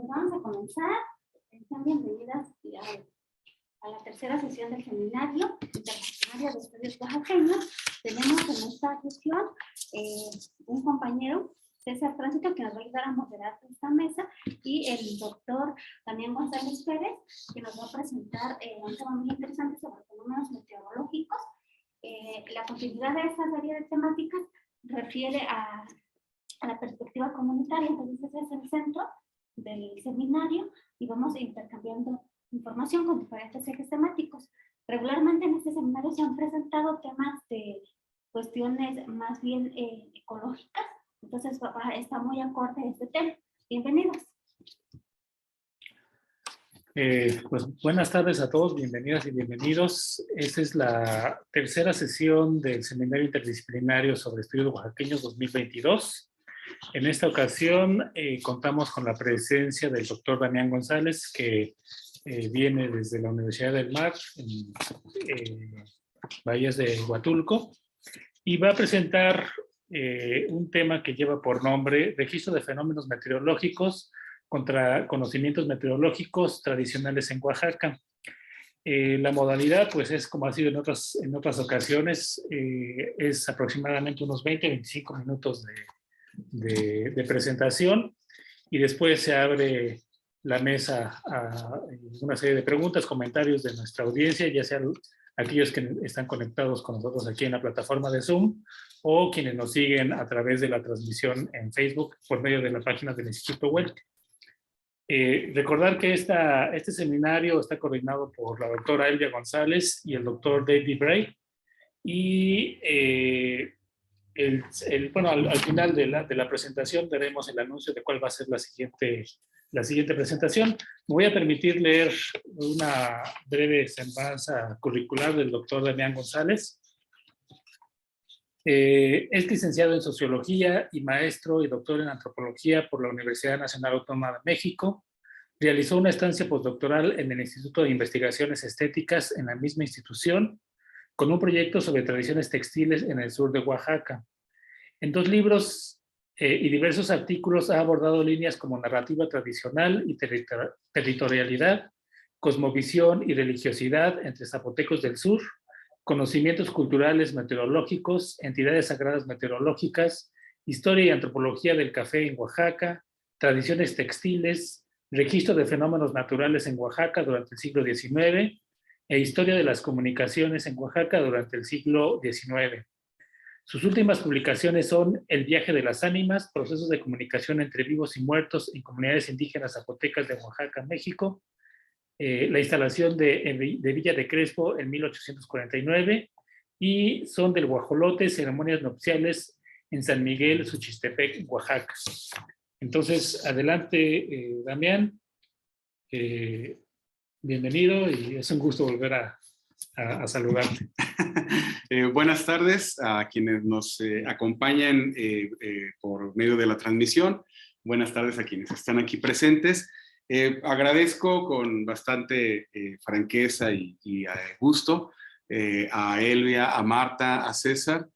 Vamos a comenzar. Sean bienvenidas a la tercera sesión del Seminario Interdisciplinario de Estudios Oaxaqueños. Tenemos en esta sesión un compañero, César Tránsito, que nos va a ayudar a moderar esta mesa, y el doctor Damián González Pérez, que nos va a presentar un tema muy interesante sobre fenómenos meteorológicos. La continuidad de esta serie de temáticas refiere a la perspectiva comunitaria, entonces ese es el centro del seminario y vamos intercambiando información con diferentes ejes temáticos. Regularmente en este seminario se han presentado temas de cuestiones más bien ecológicas, entonces está muy acorde a este tema. Bienvenidos. Pues buenas tardes a todos, bienvenidas y bienvenidos. Esta es la tercera sesión del Seminario Interdisciplinario sobre Estudios Oaxaqueños 2022. En esta ocasión contamos con la presencia del doctor Damián González, que viene desde la Universidad del Mar, en Bahías de Huatulco, y va a presentar un tema que lleva por nombre Registro de Fenómenos Meteorológicos contra conocimientos meteorológicos tradicionales en Oaxaca. La modalidad, pues es como ha sido en otras ocasiones, es aproximadamente unos 20-25 minutos de presentación, y después se abre la mesa a una serie de preguntas, comentarios de nuestra audiencia, ya sean aquellos que están conectados con nosotros aquí en la plataforma de Zoom o quienes nos siguen a través de la transmisión en Facebook por medio de la página del Instituto Huelque. Recordar que este seminario está coordinado por la doctora Elvia González y el doctor David Bray, y bueno, al final de la presentación daremos el anuncio de cuál va a ser la siguiente presentación. Me voy a permitir leer una breve semblanza curricular del doctor Damián González. Es licenciado en Sociología y maestro y doctor en Antropología por la Universidad Nacional Autónoma de México. Realizó una estancia postdoctoral en el Instituto de Investigaciones Estéticas en la misma institución, con un proyecto sobre tradiciones textiles en el sur de Oaxaca. En 2 libros y diversos artículos ha abordado líneas como narrativa tradicional y territorialidad, cosmovisión y religiosidad entre zapotecos del sur, conocimientos culturales meteorológicos, entidades sagradas meteorológicas, historia y antropología del café en Oaxaca, tradiciones textiles, registro de fenómenos naturales en Oaxaca durante el siglo XIX e historia de las comunicaciones en Oaxaca durante el siglo XIX. Sus últimas publicaciones son El viaje de las ánimas, procesos de comunicación entre vivos y muertos en comunidades indígenas zapotecas de Oaxaca, México, la instalación de Villa de Crespo en 1849, y Son del Guajolote, ceremonias nupciales en San Miguel, Suchistepec, Oaxaca. Entonces, adelante, Damián. Bienvenido y es un gusto volver a saludarte. Buenas tardes a quienes nos acompañan por medio de la transmisión. Buenas tardes a quienes están aquí presentes. Agradezco con bastante franqueza y gusto a Elvia, a Marta, a César,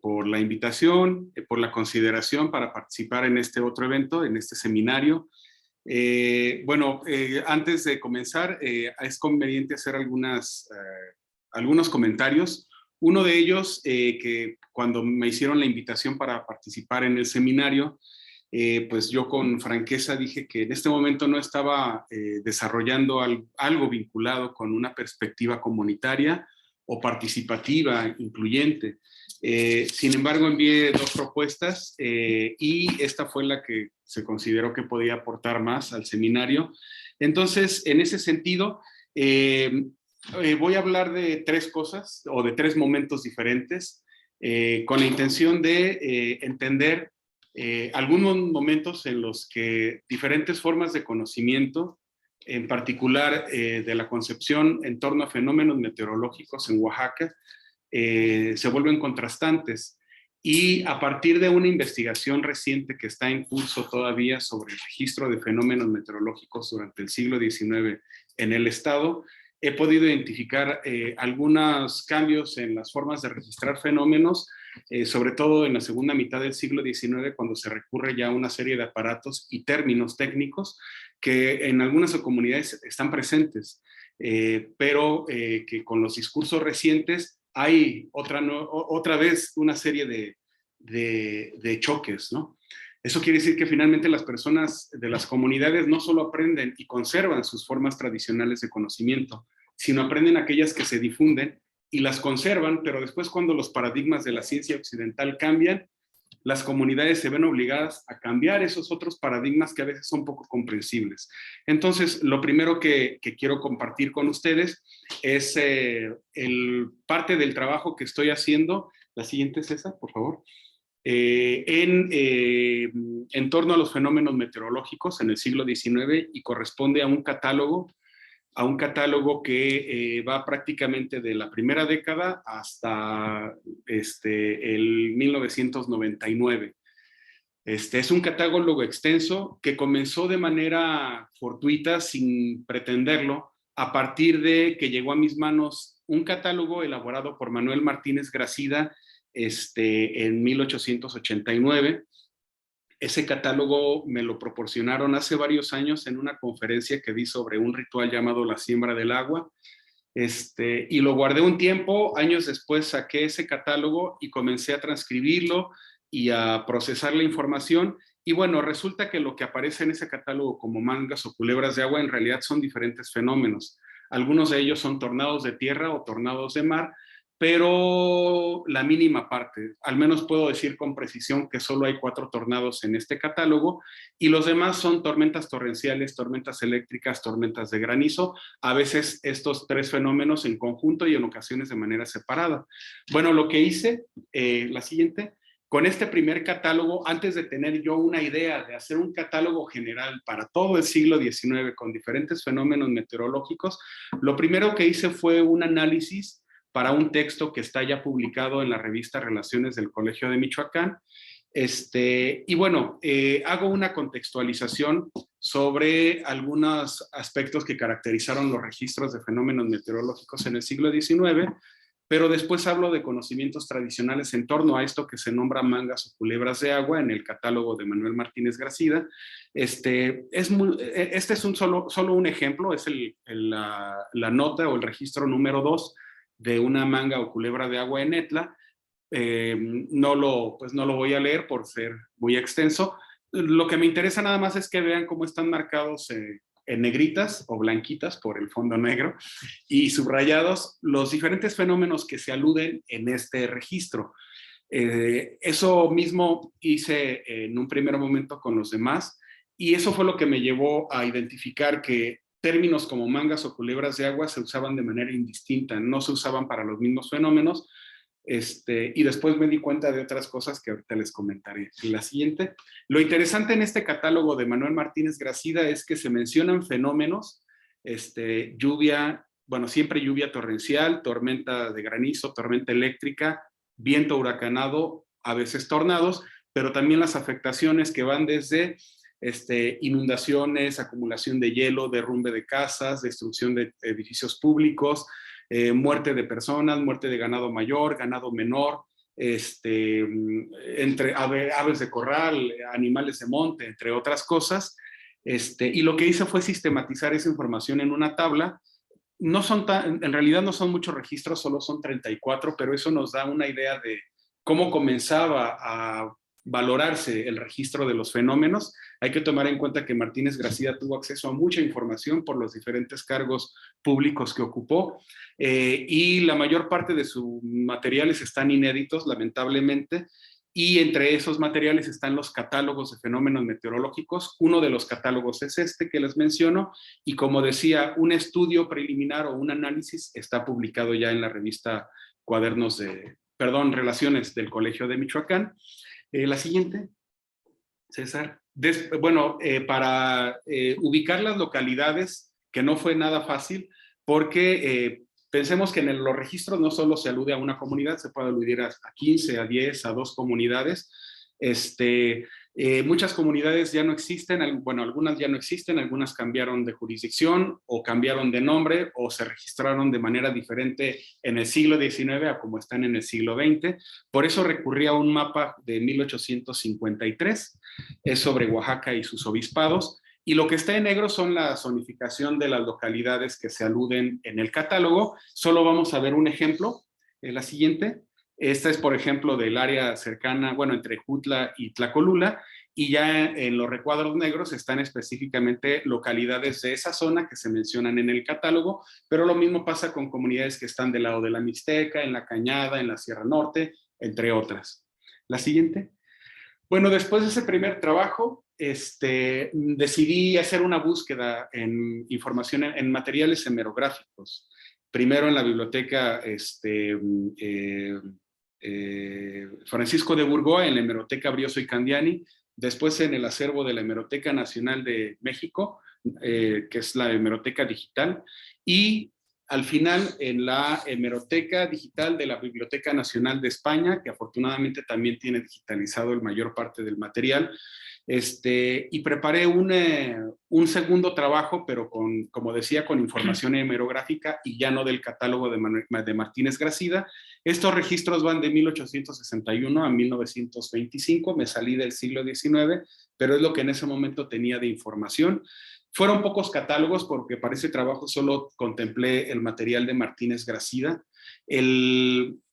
por la invitación, por la consideración para participar en este otro evento, en este seminario. Bueno, antes de comenzar, es conveniente hacer algunos comentarios. Uno de ellos, que cuando me hicieron la invitación para participar en el seminario, pues yo con franqueza dije que en este momento no estaba desarrollando algo vinculado con una perspectiva comunitaria o participativa, incluyente. Sin embargo, envié 2 propuestas y esta fue la que se consideró que podía aportar más al seminario. Entonces, en ese sentido, voy a hablar de 3 cosas o de 3 momentos diferentes con la intención de entender algunos momentos en los que diferentes formas de conocimiento, en particular de la concepción en torno a fenómenos meteorológicos en Oaxaca, se vuelven contrastantes. Y a partir de una investigación reciente que está en curso todavía sobre el registro de fenómenos meteorológicos durante el siglo XIX en el estado, he podido identificar algunos cambios en las formas de registrar fenómenos, sobre todo en la segunda mitad del siglo XIX, cuando se recurre ya a una serie de aparatos y términos técnicos que en algunas comunidades están presentes, pero que con los discursos recientes hay otra vez una serie de choques, ¿no? Eso quiere decir que finalmente las personas de las comunidades no solo aprenden y conservan sus formas tradicionales de conocimiento, sino aprenden aquellas que se difunden y las conservan, pero después cuando los paradigmas de la ciencia occidental cambian, las comunidades se ven obligadas a cambiar esos otros paradigmas que a veces son poco comprensibles. Entonces, lo primero que quiero compartir con ustedes es parte del trabajo que estoy haciendo. La siguiente, César, por favor. En torno a los fenómenos meteorológicos en el siglo XIX y corresponde a un catálogo que va prácticamente de la primera década hasta el 1999. Es un catálogo extenso que comenzó de manera fortuita, sin pretenderlo, a partir de que llegó a mis manos un catálogo elaborado por Manuel Martínez Gracida en 1889. Ese catálogo me lo proporcionaron hace varios años en una conferencia que di sobre un ritual llamado la siembra del agua, y lo guardé un tiempo. Años después saqué ese catálogo y comencé a transcribirlo y a procesar la información, y bueno, resulta que lo que aparece en ese catálogo como mangas o culebras de agua en realidad son diferentes fenómenos. Algunos de ellos son tornados de tierra o tornados de mar, pero la mínima parte. Al menos puedo decir con precisión que solo hay 4 tornados en este catálogo, y los demás son tormentas torrenciales, tormentas eléctricas, tormentas de granizo, a veces estos 3 fenómenos en conjunto y en ocasiones de manera separada. Bueno, lo que hice, la siguiente, con este primer catálogo, antes de tener yo una idea de hacer un catálogo general para todo el siglo XIX con diferentes fenómenos meteorológicos, lo primero que hice fue un análisis para un texto que está ya publicado en la revista Relaciones del Colegio de Michoacán. Y bueno, hago una contextualización sobre algunos aspectos que caracterizaron los registros de fenómenos meteorológicos en el siglo XIX, pero después hablo de conocimientos tradicionales en torno a esto que se nombra mangas o culebras de agua en el catálogo de Manuel Martínez Gracida. Este es solo un ejemplo, es la nota o el registro número 2 de una manga o culebra de agua en Etla. No lo voy a leer por ser muy extenso. Lo que me interesa nada más es que vean cómo están marcados en negritas o blanquitas por el fondo negro y subrayados los diferentes fenómenos que se aluden en este registro. Eso mismo hice en un primer momento con los demás, y eso fue lo que me llevó a identificar que términos como mangas o culebras de agua se usaban de manera indistinta, no se usaban para los mismos fenómenos, y después me di cuenta de otras cosas que ahorita les comentaré. En la siguiente, lo interesante en este catálogo de Manuel Martínez Gracida es que se mencionan fenómenos, lluvia, bueno, siempre lluvia torrencial, tormenta de granizo, tormenta eléctrica, viento huracanado, a veces tornados, pero también las afectaciones que van desde inundaciones, acumulación de hielo, derrumbe de casas, destrucción de edificios públicos, muerte de personas, muerte de ganado mayor, ganado menor, entre aves de corral, animales de monte, entre otras cosas. Y lo que hice fue sistematizar esa información en una tabla. En realidad no son muchos registros, solo son 34, pero eso nos da una idea de cómo comenzaba a valorarse el registro de los fenómenos. Hay que tomar en cuenta que Martínez Gracida tuvo acceso a mucha información por los diferentes cargos públicos que ocupó, y la mayor parte de sus materiales están inéditos, lamentablemente, y entre esos materiales están los catálogos de fenómenos meteorológicos. Uno de los catálogos es este que les menciono, y como decía, un estudio preliminar o un análisis está publicado ya en la revista Relaciones del Colegio de Michoacán. La siguiente, César. Para ubicar las localidades, que no fue nada fácil, porque pensemos que en los registros no solo se alude a una comunidad, se puede aludir a 15, a 10, a 2 comunidades. Muchas comunidades ya no existen, bueno, algunas ya no existen, algunas cambiaron de jurisdicción o cambiaron de nombre o se registraron de manera diferente en el siglo XIX a como están en el siglo XX. Por eso recurrí a un mapa de 1853, es sobre Oaxaca y sus obispados, y lo que está en negro son la zonificación de las localidades que se aluden en el catálogo. Solo vamos a ver un ejemplo, la siguiente. Esta es, por ejemplo, del área cercana, bueno, entre Jutla y Tlacolula, y ya en los recuadros negros están específicamente localidades de esa zona que se mencionan en el catálogo, pero lo mismo pasa con comunidades que están del lado de la Mixteca, en la Cañada, en la Sierra Norte, entre otras. La siguiente. Bueno, después de ese primer trabajo, decidí hacer una búsqueda en información, en materiales hemerográficos. Primero en la biblioteca Francisco de Burgoa, en la Hemeroteca Brioso y Candiani, después en el acervo de la Hemeroteca Nacional de México, que es la hemeroteca digital, y al final en la hemeroteca digital de la Biblioteca Nacional de España, que afortunadamente también tiene digitalizado la mayor parte del material, y preparé un segundo trabajo, pero como decía, con información hemerográfica y ya no del catálogo de Martínez Gracida. Estos registros van de 1861 a 1925, me salí del siglo XIX, pero es lo que en ese momento tenía de información. Fueron pocos catálogos porque para ese trabajo solo contemplé el material de Martínez Gracida.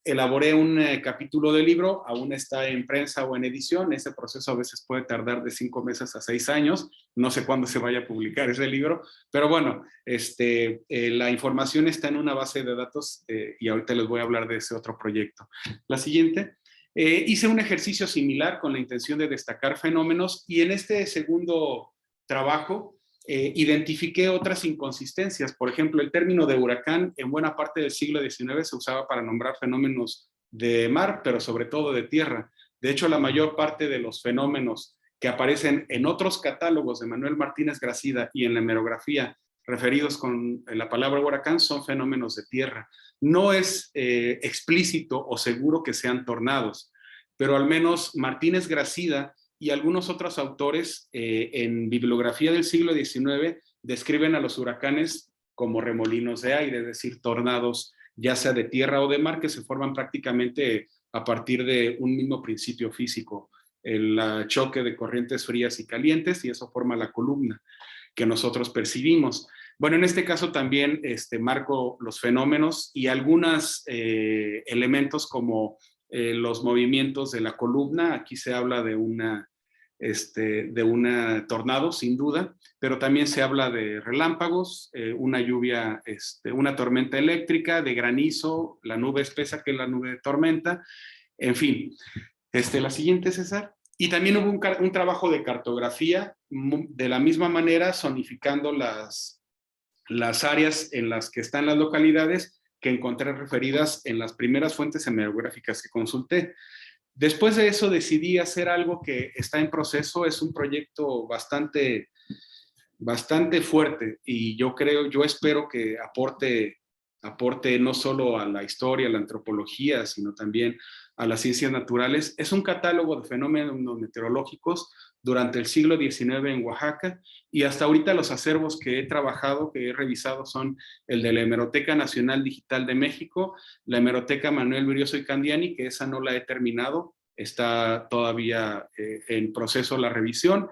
Elaboré un capítulo del libro, aún está en prensa o en edición. Ese proceso a veces puede tardar de 5 meses a 6 años. No sé cuándo se vaya a publicar ese libro, pero bueno, la información está en una base de datos y ahorita les voy a hablar de ese otro proyecto. La siguiente. Hice un ejercicio similar con la intención de destacar fenómenos y en este segundo trabajo identifiqué otras inconsistencias. Por ejemplo, el término de huracán en buena parte del siglo XIX se usaba para nombrar fenómenos de mar, pero sobre todo de tierra. De hecho, la mayor parte de los fenómenos que aparecen en otros catálogos de Manuel Martínez Gracida y en la hemerografía referidos con la palabra huracán son fenómenos de tierra. No es explícito o seguro que sean tornados, pero al menos Martínez Gracida y algunos otros autores en bibliografía del siglo XIX describen a los huracanes como remolinos de aire, es decir, tornados ya sea de tierra o de mar que se forman prácticamente a partir de un mismo principio físico, el choque de corrientes frías y calientes, y eso forma la columna que nosotros percibimos. Bueno, en este caso también marco los fenómenos y algunos elementos como los movimientos de la columna. Aquí se habla de una tornado, sin duda, pero también se habla de relámpagos, una lluvia, una tormenta eléctrica, de granizo, la nube espesa que es la nube de tormenta, en fin. La siguiente, César. Y también hubo un trabajo de cartografía, de la misma manera, zonificando las áreas en las que están las localidades que encontré referidas en las primeras fuentes hemerográficas que consulté. Después de eso decidí hacer algo que está en proceso, es un proyecto bastante fuerte y yo espero que aporte no solo a la historia, a la antropología, sino también a las ciencias naturales. Es un catálogo de fenómenos meteorológicos durante el siglo XIX en Oaxaca y hasta ahorita los acervos que he trabajado, que he revisado son el de la Hemeroteca Nacional Digital de México, la Hemeroteca Manuel Brioso y Candiani, que esa no la he terminado, está todavía en proceso la revisión.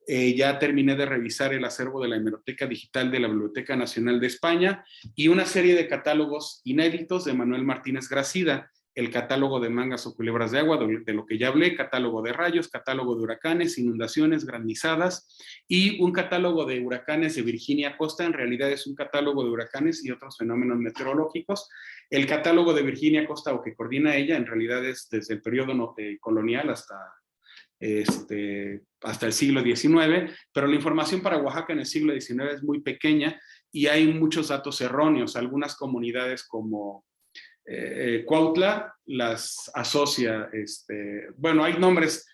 Ya terminé de revisar el acervo de la Hemeroteca Digital de la Biblioteca Nacional de España y una serie de catálogos inéditos de Manuel Martínez Gracida, el catálogo de mangas o culebras de agua, de lo que ya hablé, catálogo de rayos, catálogo de huracanes, inundaciones, granizadas y un catálogo de huracanes de Virginia Costa. En realidad es un catálogo de huracanes y otros fenómenos meteorológicos. El catálogo de Virginia Costa, o que coordina ella, en realidad es desde el periodo colonial hasta el siglo XIX, pero la información para Oaxaca en el siglo XIX es muy pequeña y hay muchos datos erróneos. Algunas comunidades como Cuautla las asocia, bueno, hay nombres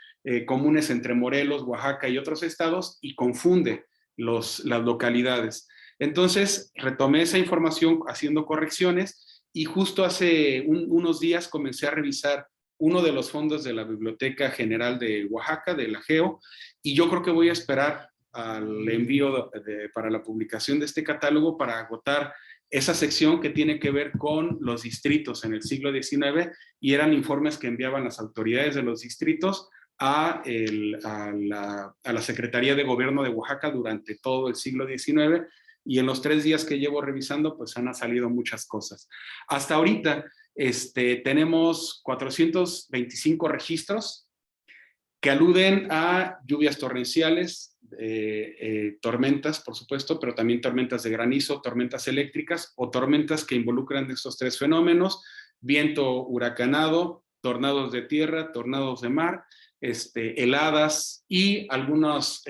comunes entre Morelos, Oaxaca y otros estados y confunde las localidades. Entonces retomé esa información haciendo correcciones y justo hace unos días comencé a revisar uno de los fondos de la Biblioteca General de Oaxaca, de la GEO, y yo creo que voy a esperar al envío para la publicación de este catálogo para agotar esa sección que tiene que ver con los distritos en el siglo XIX, y eran informes que enviaban las autoridades de los distritos a la Secretaría de Gobierno de Oaxaca durante todo el siglo XIX, y en los 3 días que llevo revisando, pues han salido muchas cosas. Hasta ahorita tenemos 425 registros que aluden a lluvias torrenciales, tormentas, por supuesto, pero también tormentas de granizo, tormentas eléctricas o tormentas que involucran estos 3 fenómenos: viento huracanado, tornados de tierra, tornados de mar, heladas y algunas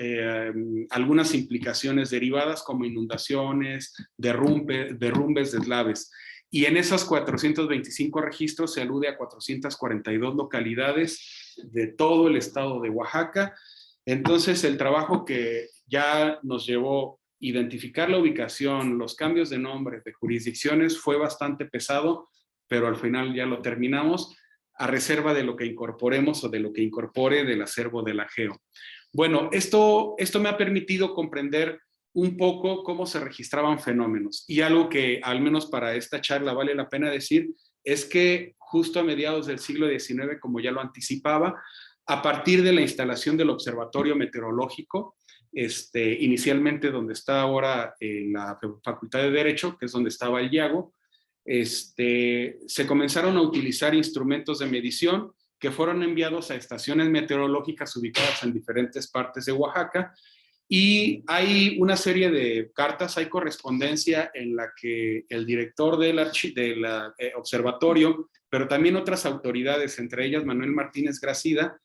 implicaciones derivadas como inundaciones, derrumbes, deslaves. Y en esos 425 registros se alude a 442 localidades de todo el estado de Oaxaca. Entonces, el trabajo que ya nos llevó identificar la ubicación, los cambios de nombres, de jurisdicciones, fue bastante pesado, pero al final ya lo terminamos, a reserva de lo que incorporemos o de lo que incorpore del acervo de la GEO. Bueno, esto me ha permitido comprender un poco cómo se registraban fenómenos, y algo que al menos para esta charla vale la pena decir es que justo a mediados del siglo XIX, como ya lo anticipaba, a partir de la instalación del Observatorio Meteorológico, inicialmente donde está ahora la Facultad de Derecho, que es donde estaba el IAGO, se comenzaron a utilizar instrumentos de medición que fueron enviados a estaciones meteorológicas ubicadas en diferentes partes de Oaxaca, y hay una serie de cartas, hay correspondencia en la que el director del observatorio, pero también otras autoridades, entre ellas Manuel Martínez Gracida,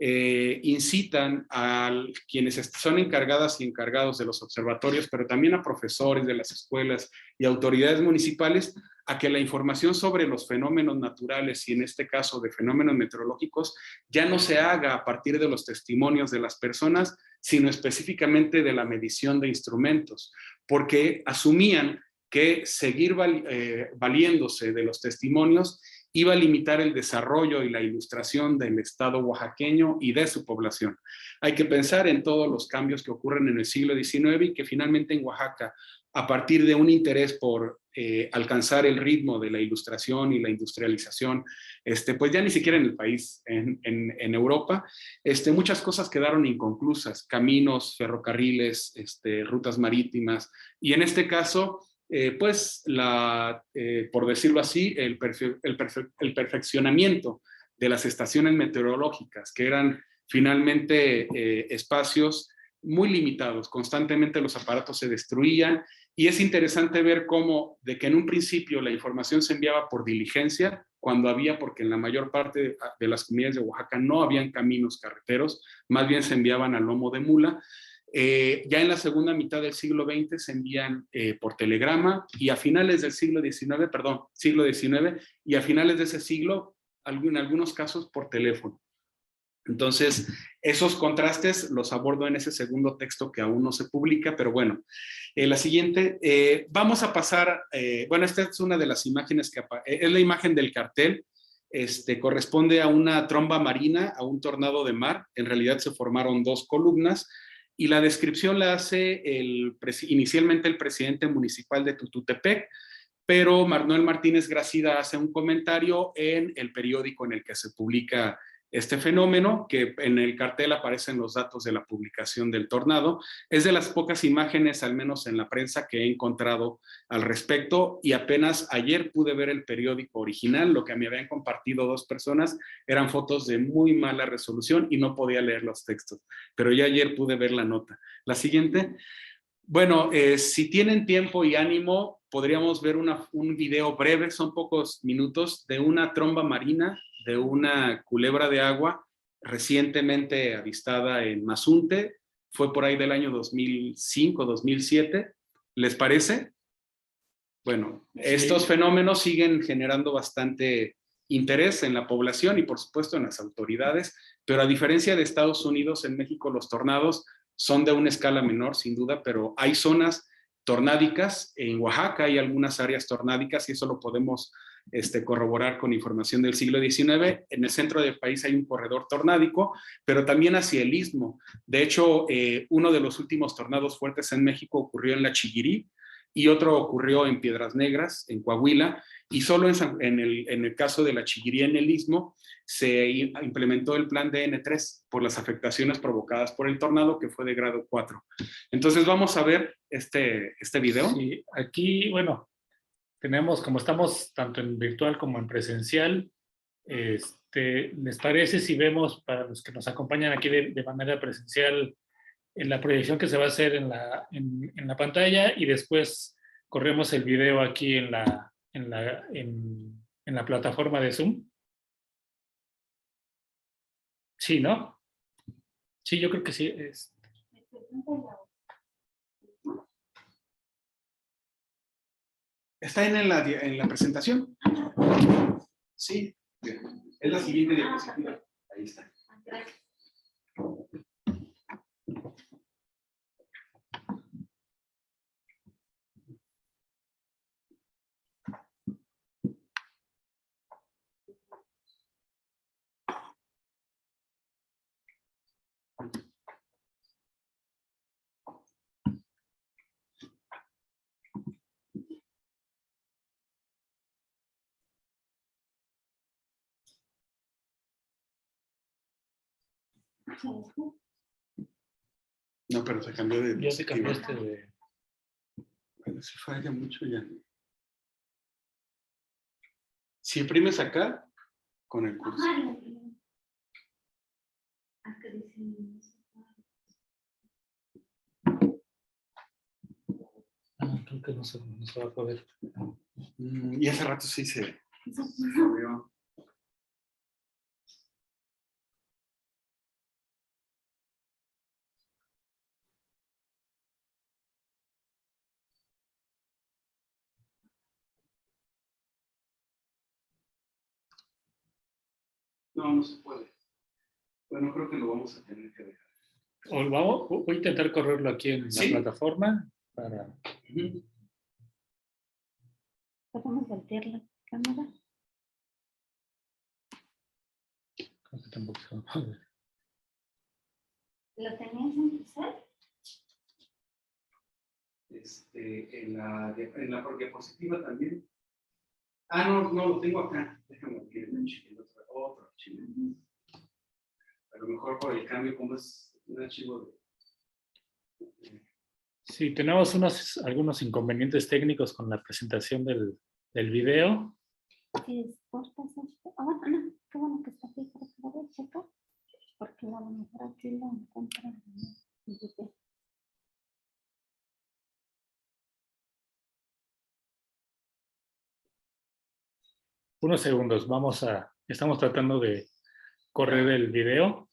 incitan a quienes son encargadas y encargados de los observatorios, pero también a profesores de las escuelas y autoridades municipales, a que la información sobre los fenómenos naturales, y en este caso de fenómenos meteorológicos, ya no se haga a partir de los testimonios de las personas, sino específicamente de la medición de instrumentos, porque asumían que seguir valiéndose de los testimonios iba a limitar el desarrollo y la ilustración del estado oaxaqueño y de su población. Hay que pensar en todos los cambios que ocurren en el siglo XIX y que finalmente en Oaxaca, a partir de un interés por alcanzar el ritmo de la ilustración y la industrialización, pues ya ni siquiera en el país, en Europa, muchas cosas quedaron inconclusas: caminos, ferrocarriles, rutas marítimas, y en este caso, pues por decirlo así, el perfeccionamiento de las estaciones meteorológicas, que eran finalmente espacios muy limitados. Constantemente los aparatos se destruían, y es interesante ver cómo de que en un principio la información se enviaba por diligencia, cuando porque en la mayor parte de las comunidades de Oaxaca no habían caminos carreteros, más bien se enviaban a lomo de mula. Ya en la segunda mitad del siglo XX se envían por telegrama, y a finales del siglo XIX, y a finales de ese siglo, en algunos casos por teléfono. Entonces, esos contrastes los abordo en ese segundo texto que aún no se publica, pero bueno. La siguiente, vamos a pasar, bueno, esta es una de las imágenes es la imagen del cartel. Corresponde a una tromba marina, a un tornado de mar. En realidad se formaron 2 columnas, y la descripción la hace inicialmente el presidente municipal de Tututepec, pero Manuel Martínez Gracida hace un comentario en el periódico en el que se publica este fenómeno, que en el cartel aparecen los datos de la publicación del tornado. Es de las pocas imágenes, al menos en la prensa, que he encontrado al respecto, y apenas ayer pude ver el periódico original. Lo que me habían compartido 2 personas eran fotos de muy mala resolución y no podía leer los textos, pero ya ayer pude ver la nota. La siguiente. Bueno, si tienen tiempo y ánimo, podríamos ver un video breve, son pocos minutos, de una tromba marina, de una culebra de agua recientemente avistada en Mazunte. Fue por ahí del año 2005, 2007. ¿Les parece? Bueno, sí. Estos fenómenos siguen generando bastante interés en la población y por supuesto en las autoridades, pero a diferencia de Estados Unidos, en México los tornados son de una escala menor, sin duda, pero hay zonas tornádicas. En Oaxaca hay algunas áreas tornádicas, y eso lo podemos corroborar con información del siglo XIX. En el centro del país hay un corredor tornádico, pero también hacia el istmo. De hecho, uno de los últimos tornados fuertes en México ocurrió en la Chiguirí y otro ocurrió en Piedras Negras, en Coahuila, y solo en el caso de la Chiguirí en el istmo se implementó el plan DN3 por las afectaciones provocadas por el tornado, que fue de grado 4. Entonces vamos a ver este video. Sí, aquí, bueno, tenemos, como estamos tanto en virtual como en presencial, ¿les parece si vemos, para los que nos acompañan aquí de manera presencial, en la proyección que se va a hacer en la pantalla, y después corremos el video aquí en la plataforma de Zoom? Sí, ¿no? Sí, yo creo que sí. ¿Está en la presentación? Sí, es la siguiente diapositiva. Ahí está. No, pero se cambió de... Ya se cambió de... Bueno, si falla mucho ya. Si imprimes acá, con el curso. Creo que no se va a poder. Y hace rato sí se movió. No, no se puede. Bueno, creo que lo vamos a tener que dejar. Voy a intentar correrlo aquí en la plataforma para... ¿Podemos voltear la cámara? Creo que tampoco se va a poder. ¿Lo tenías en tu set? En la diapositiva también. Ah, no, lo tengo acá. Déjame ver otro archivo. A lo mejor por el cambio, como es un archivo de... Sí, tenemos algunos inconvenientes técnicos con la presentación del video. Si exportas esto. Ah, bueno, no, qué bueno que está aquí para poder checar. Porque a lo mejor aquí lo encuentran en YouTube. Unos segundos, estamos tratando de correr el video.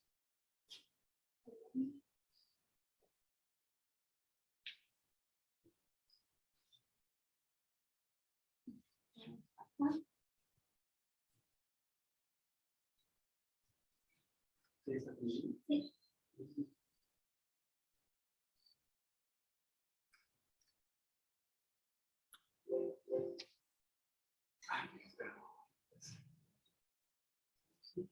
Sí.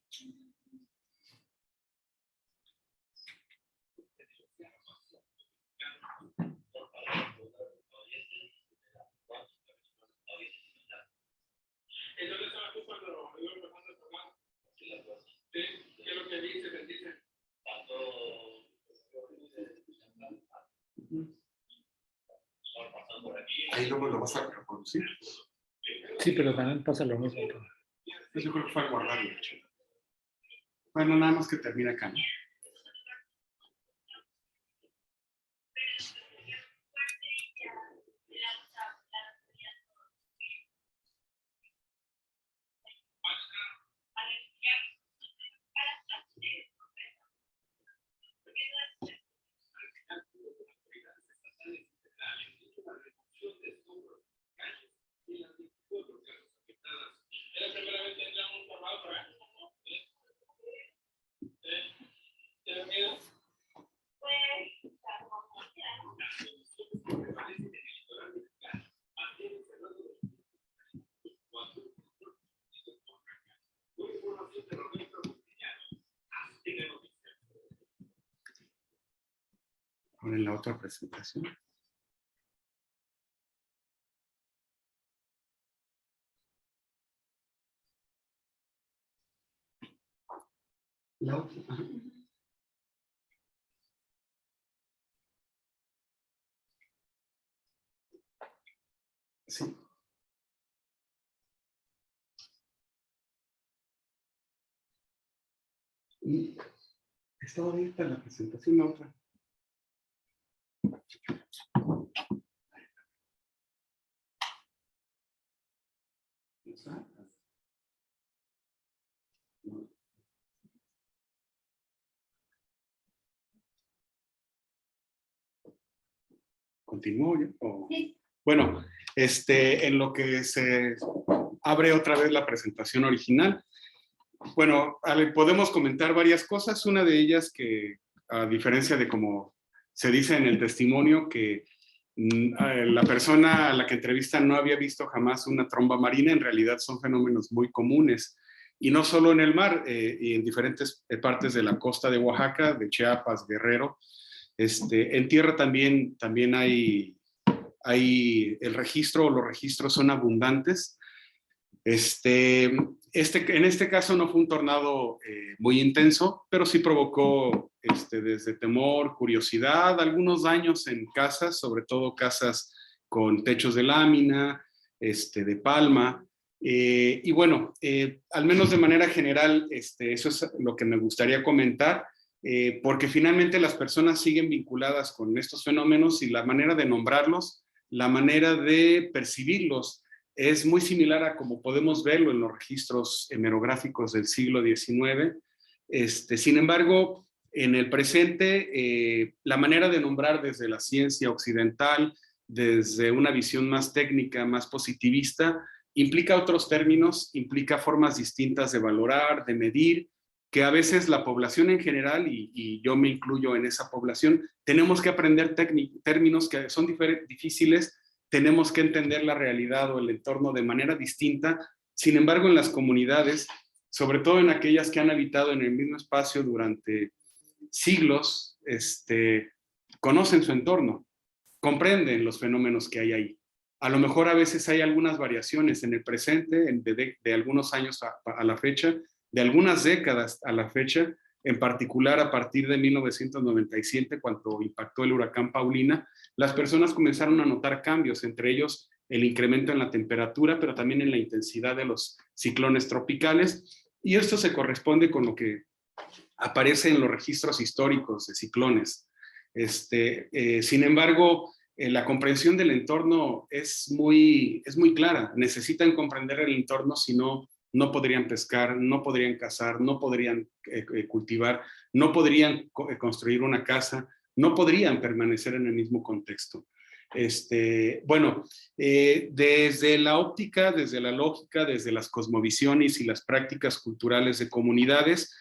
Entonces, tú cuando yo me mando a tomar, ¿qué es lo que dice? Me dice, Ahí luego lo vas a reproducir. Sí, pero también pasa lo mismo. Yo creo que fue a guardarlo. Bueno, nada más que termina acá, ¿no? Ahora en la otra presentación. La otra. Ajá. Sí. Estaba abierta la presentación, la otra. ¿Continúo yo? Sí. Bueno, en lo que se abre otra vez la presentación original, bueno, podemos comentar varias cosas. Una de ellas que, a diferencia de como se dice en el testimonio, que la persona a la que entrevistan no había visto jamás una tromba marina, en realidad son fenómenos muy comunes. Y no solo en el mar, y en diferentes partes de la costa de Oaxaca, de Chiapas, Guerrero. En tierra también hay el registro, o los registros son abundantes. En este caso no fue un tornado muy intenso, pero sí provocó desde temor, curiosidad, algunos daños en casas, sobre todo casas con techos de lámina, de palma. Y bueno, al menos de manera general, eso es lo que me gustaría comentar, porque finalmente las personas siguen vinculadas con estos fenómenos y la manera de nombrarlos, la manera de percibirlos, es muy similar a como podemos verlo en los registros hemerográficos del siglo XIX. Sin embargo, en el presente, la manera de nombrar desde la ciencia occidental, desde una visión más técnica, más positivista, implica otros términos, implica formas distintas de valorar, de medir, que a veces la población en general, y yo me incluyo en esa población, tenemos que aprender términos que son difíciles. Tenemos que entender la realidad o el entorno de manera distinta. Sin embargo, en las comunidades, sobre todo en aquellas que han habitado en el mismo espacio durante siglos, conocen su entorno, comprenden los fenómenos que hay ahí. A lo mejor a veces hay algunas variaciones en el presente, de algunos años a la fecha, de algunas décadas a la fecha, en particular a partir de 1997, cuando impactó el huracán Paulina, las personas comenzaron a notar cambios, entre ellos el incremento en la temperatura, pero también en la intensidad de los ciclones tropicales, y esto se corresponde con lo que aparece en los registros históricos de ciclones. Sin embargo, la comprensión del entorno es muy clara. Necesitan comprender el entorno, si no, no podrían pescar, no podrían cazar, no podrían cultivar, no podrían construir una casa, no podrían permanecer en el mismo contexto. Bueno, desde la óptica, desde la lógica, desde las cosmovisiones y las prácticas culturales de comunidades,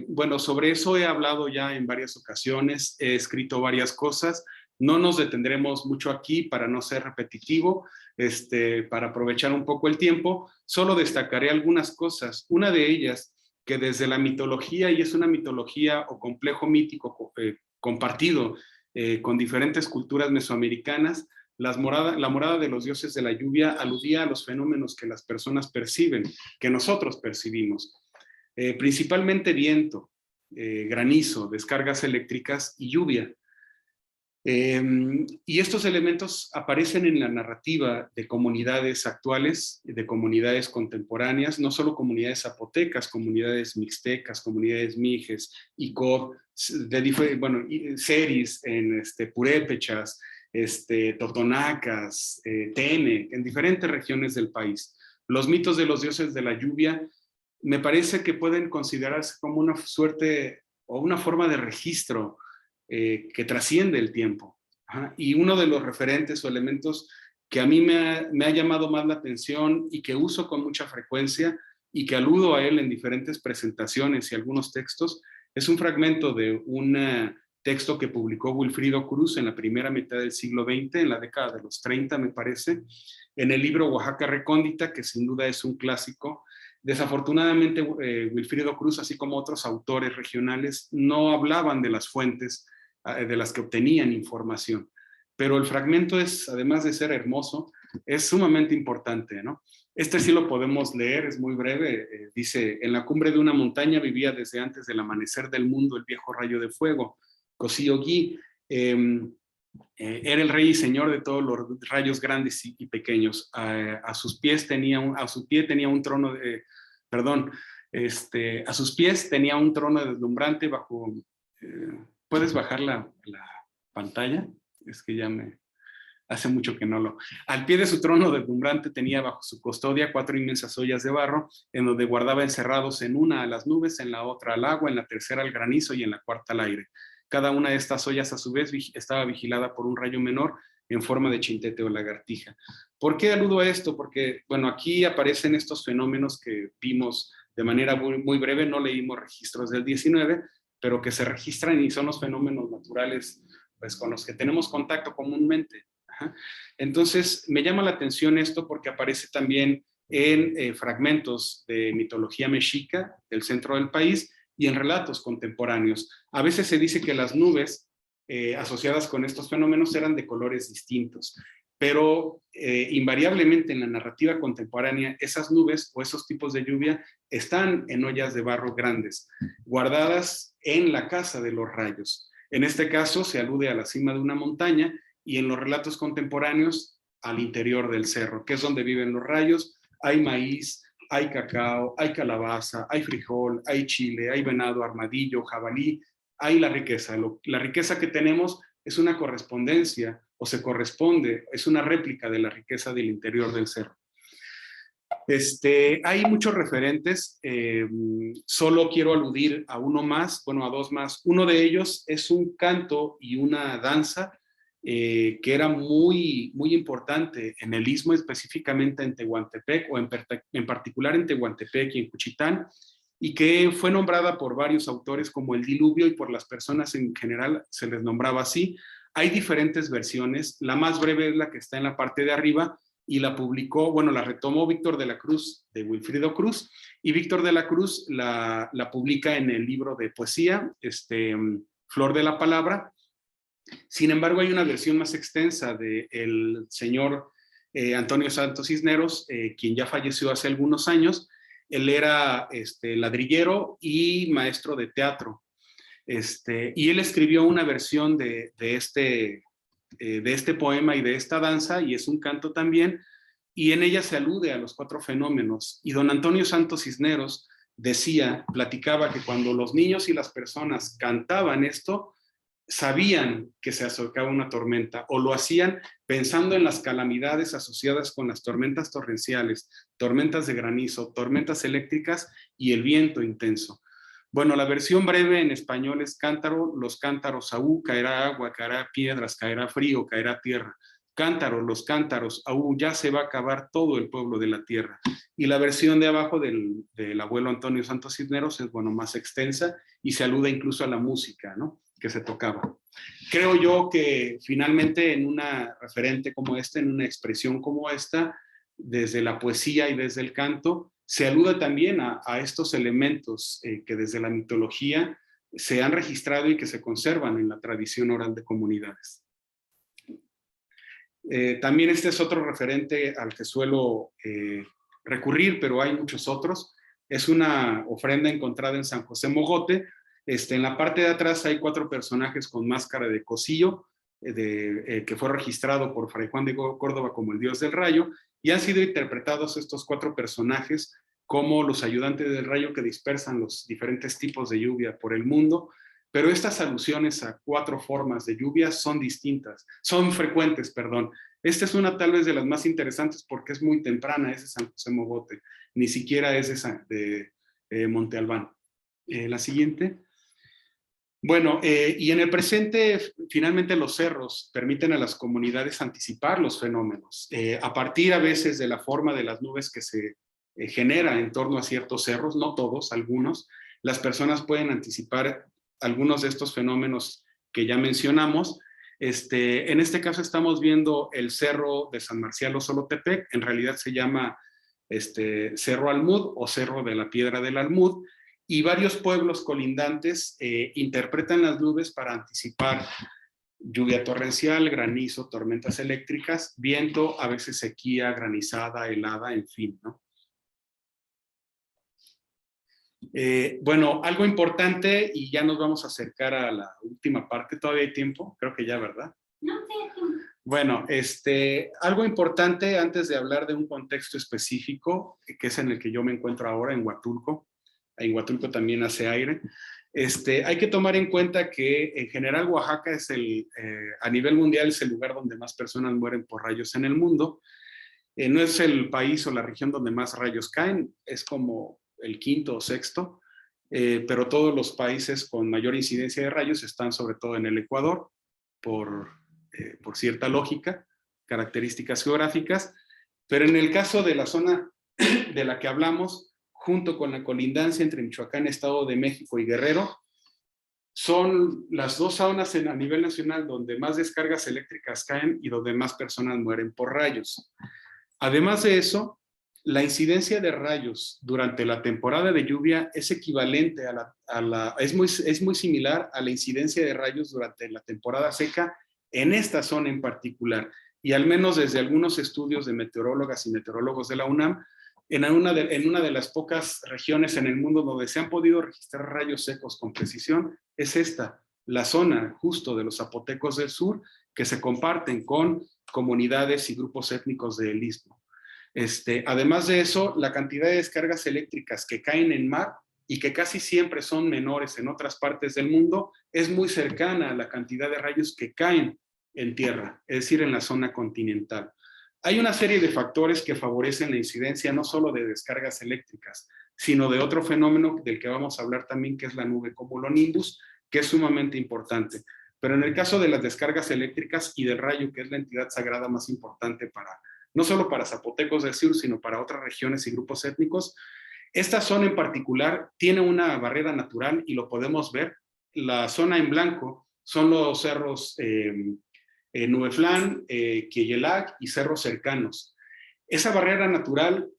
bueno, sobre eso he hablado ya en varias ocasiones, he escrito varias cosas. No nos detendremos mucho aquí para no ser repetitivo, para aprovechar un poco el tiempo. Solo destacaré algunas cosas. Una de ellas, que desde la mitología, y es una mitología o complejo mítico compartido con diferentes culturas mesoamericanas, la morada de los dioses de la lluvia aludía a los fenómenos que las personas perciben, que nosotros percibimos. Principalmente viento, granizo, descargas eléctricas y lluvia. Y estos elementos aparecen en la narrativa de comunidades actuales, de comunidades contemporáneas, no solo comunidades zapotecas, comunidades mixtecas, comunidades mijes, ICOB, bueno, seris en purépechas, totonacas, tene, en diferentes regiones del país. Los mitos de los dioses de la lluvia me parece que pueden considerarse como una suerte o una forma de registro que trasciende el tiempo. Ajá. Y uno de los referentes o elementos que a mí me ha llamado más la atención y que uso con mucha frecuencia y que aludo a él en diferentes presentaciones y algunos textos, es un fragmento de un texto que publicó Wilfrido Cruz en la primera mitad del siglo XX, en la década de los 30, me parece, en el libro Oaxaca Recóndita, que sin duda es un clásico. Desafortunadamente, Wilfrido Cruz, así como otros autores regionales, no hablaban de las fuentes de las que obtenían información. Pero el fragmento es, además de ser hermoso, es sumamente importante, ¿no? Este sí lo podemos leer, es muy breve. Dice: en la cumbre de una montaña vivía desde antes del amanecer del mundo el viejo rayo de fuego, Koshi-Ogi. Era el rey y señor de todos los rayos grandes y pequeños. A sus pies tenía un trono de, a sus pies tenía un trono deslumbrante bajo... ¿Puedes bajar la pantalla? Es que ya hace mucho que no lo... Al pie de su trono deslumbrante tenía bajo su custodia 4 inmensas ollas de barro, en donde guardaba encerrados en una a las nubes, en la otra al agua, en la tercera al granizo y en la cuarta al aire. Cada una de estas ollas a su vez estaba vigilada por un rayo menor en forma de chintete o lagartija. ¿Por qué aludo a esto? Porque, bueno, aquí aparecen estos fenómenos que vimos de manera muy, muy breve, no leímos registros del 19, pero que se registran y son los fenómenos naturales, pues, con los que tenemos contacto comúnmente. Ajá. Entonces, me llama la atención esto porque aparece también en fragmentos de mitología mexica del centro del país y en relatos contemporáneos. A veces se dice que las nubes asociadas con estos fenómenos eran de colores distintos, pero invariablemente en la narrativa contemporánea esas nubes o esos tipos de lluvia están en ollas de barro grandes, guardadas en la casa de los rayos. En este caso se alude a la cima de una montaña y en los relatos contemporáneos al interior del cerro, que es donde viven los rayos. Hay maíz, hay cacao, hay calabaza, hay frijol, hay chile, hay venado, armadillo, jabalí, hay la riqueza. La riqueza que tenemos es una correspondencia o se corresponde, es una réplica de la riqueza del interior del cerro. Hay muchos referentes, solo quiero aludir a uno más, bueno, a dos más. Uno de ellos es un canto y una danza que era muy, muy importante en el Istmo, específicamente en Tehuantepec, o en particular en Tehuantepec y en Juchitán, y que fue nombrada por varios autores como el diluvio, y por las personas en general se les nombraba así. Hay diferentes versiones, la más breve es la que está en la parte de arriba, y la publicó, bueno, la retomó Víctor de la Cruz, de Wilfrido Cruz, y Víctor de la Cruz la publica en el libro de poesía, Flor de la Palabra. Sin embargo, hay una versión más extensa del señor Antonio Santos Cisneros, quien ya falleció hace algunos años. Él era ladrillero y maestro de teatro. Y él escribió una versión de este poema y de esta danza, y es un canto también, y en ella se alude a los 4 fenómenos. Y don Antonio Santos Cisneros platicaba que cuando los niños y las personas cantaban esto, sabían que se acercaba una tormenta, o lo hacían pensando en las calamidades asociadas con las tormentas torrenciales, tormentas de granizo, tormentas eléctricas y el viento intenso. Bueno, la versión breve en español es cántaro, los cántaros, aú, caerá agua, caerá piedras, caerá frío, caerá tierra. Cántaro, los cántaros, aú, ya se va a acabar todo el pueblo de la tierra. Y la versión de abajo del abuelo Antonio Santos Cisneros es, bueno, más extensa y se alude incluso a la música, ¿no?, que se tocaba. Creo yo que finalmente en una referente como esta, en una expresión como esta, desde la poesía y desde el canto, se alude también a estos elementos que desde la mitología se han registrado y que se conservan en la tradición oral de comunidades. También este es otro referente al que suelo recurrir, pero hay muchos otros. Es una ofrenda encontrada en San José Mogote. En la parte de atrás hay 4 personajes con máscara de cosillo, que fue registrado por Fray Juan de Córdoba como el dios del rayo, y han sido interpretados estos 4 personajes como los ayudantes del rayo que dispersan los diferentes tipos de lluvia por el mundo. Pero estas alusiones a 4 formas de lluvia son frecuentes, perdón. Esta es una tal vez de las más interesantes porque es muy temprana, es de San José Mogote, ni siquiera es de Monte Albán. La siguiente. Bueno, y en el presente, finalmente los cerros permiten a las comunidades anticipar los fenómenos. A partir a veces de la forma de las nubes que se genera en torno a ciertos cerros, no todos, algunos, las personas pueden anticipar algunos de estos fenómenos que ya mencionamos. En este caso estamos viendo el cerro de San Marcial o Solotepec, en realidad se llama Cerro Almud o Cerro de la Piedra del Almud, y varios pueblos colindantes interpretan las nubes para anticipar lluvia torrencial, granizo, tormentas eléctricas, viento, a veces sequía, granizada, helada, en fin, ¿no? Bueno, algo importante, y ya nos vamos a acercar a la última parte, todavía hay tiempo, creo que ya, ¿verdad? No sé, Bueno, algo importante antes de hablar de un contexto específico, que es en el que yo me encuentro ahora, en Huatulco. En Huatulco también hace aire. Hay que tomar en cuenta que en general Oaxaca es a nivel mundial es el lugar donde más personas mueren por rayos en el mundo. No es el país o la región donde más rayos caen, es como el quinto o sexto, pero todos los países con mayor incidencia de rayos están sobre todo en el Ecuador, por cierta lógica, características geográficas, pero en el caso de la zona de la que hablamos, junto con la colindancia entre Michoacán, Estado de México y Guerrero, son las dos zonas a nivel nacional donde más descargas eléctricas caen y donde más personas mueren por rayos. Además de eso, la incidencia de rayos durante la temporada de lluvia es equivalente es muy similar a la incidencia de rayos durante la temporada seca en esta zona en particular. Y al menos desde algunos estudios de meteorólogas y meteorólogos de la UNAM, en una de las pocas regiones en el mundo donde se han podido registrar rayos secos con precisión, es esta, la zona justo de los zapotecos del sur, que se comparten con comunidades y grupos étnicos del Istmo. Además de eso, la cantidad de descargas eléctricas que caen en mar y que casi siempre son menores en otras partes del mundo, es muy cercana a la cantidad de rayos que caen en tierra, es decir, en la zona continental. Hay una serie de factores que favorecen la incidencia no solo de descargas eléctricas, sino de otro fenómeno del que vamos a hablar también, que es la nube cumulonimbus, que es sumamente importante. Pero en el caso de las descargas eléctricas y del rayo, que es la entidad sagrada más importante no solo para Zapotecos del Sur, sino para otras regiones y grupos étnicos, esta zona en particular tiene una barrera natural y lo podemos ver. La zona en blanco son los cerros Nubeflán, Queyelac y cerros cercanos. Esa barrera natural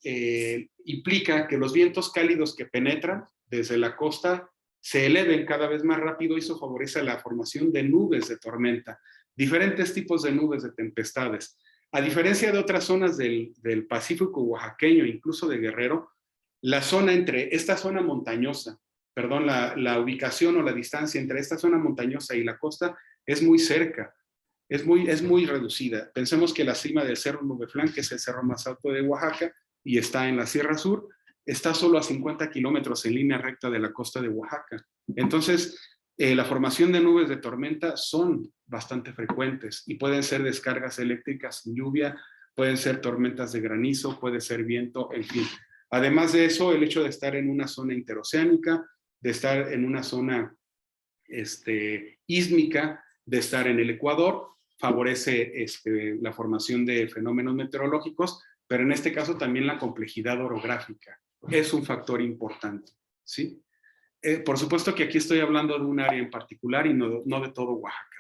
implica que los vientos cálidos que penetran desde la costa se eleven cada vez más rápido y eso favorece la formación de nubes de tormenta, diferentes tipos de nubes de tempestades. A diferencia de otras zonas del Pacífico oaxaqueño, incluso de Guerrero, la zona montañosa, perdón, la ubicación o la distancia entre esta zona montañosa y la costa es muy cerca, es muy reducida. Pensemos que la cima del Cerro Nubeflán, que es el cerro más alto de Oaxaca y está en la Sierra Sur, está solo a 50 kilómetros en línea recta de la costa de Oaxaca. Entonces, la formación de nubes de tormenta son bastante frecuentes y pueden ser descargas eléctricas sin lluvia, pueden ser tormentas de granizo, puede ser viento, en fin. Además de eso, el hecho de estar en una zona interoceánica, de estar en una zona ísmica, de estar en el Ecuador, favorece la formación de fenómenos meteorológicos, pero en este caso también la complejidad orográfica es un factor importante, ¿sí? Por supuesto que aquí estoy hablando de un área en particular y no de todo Oaxaca.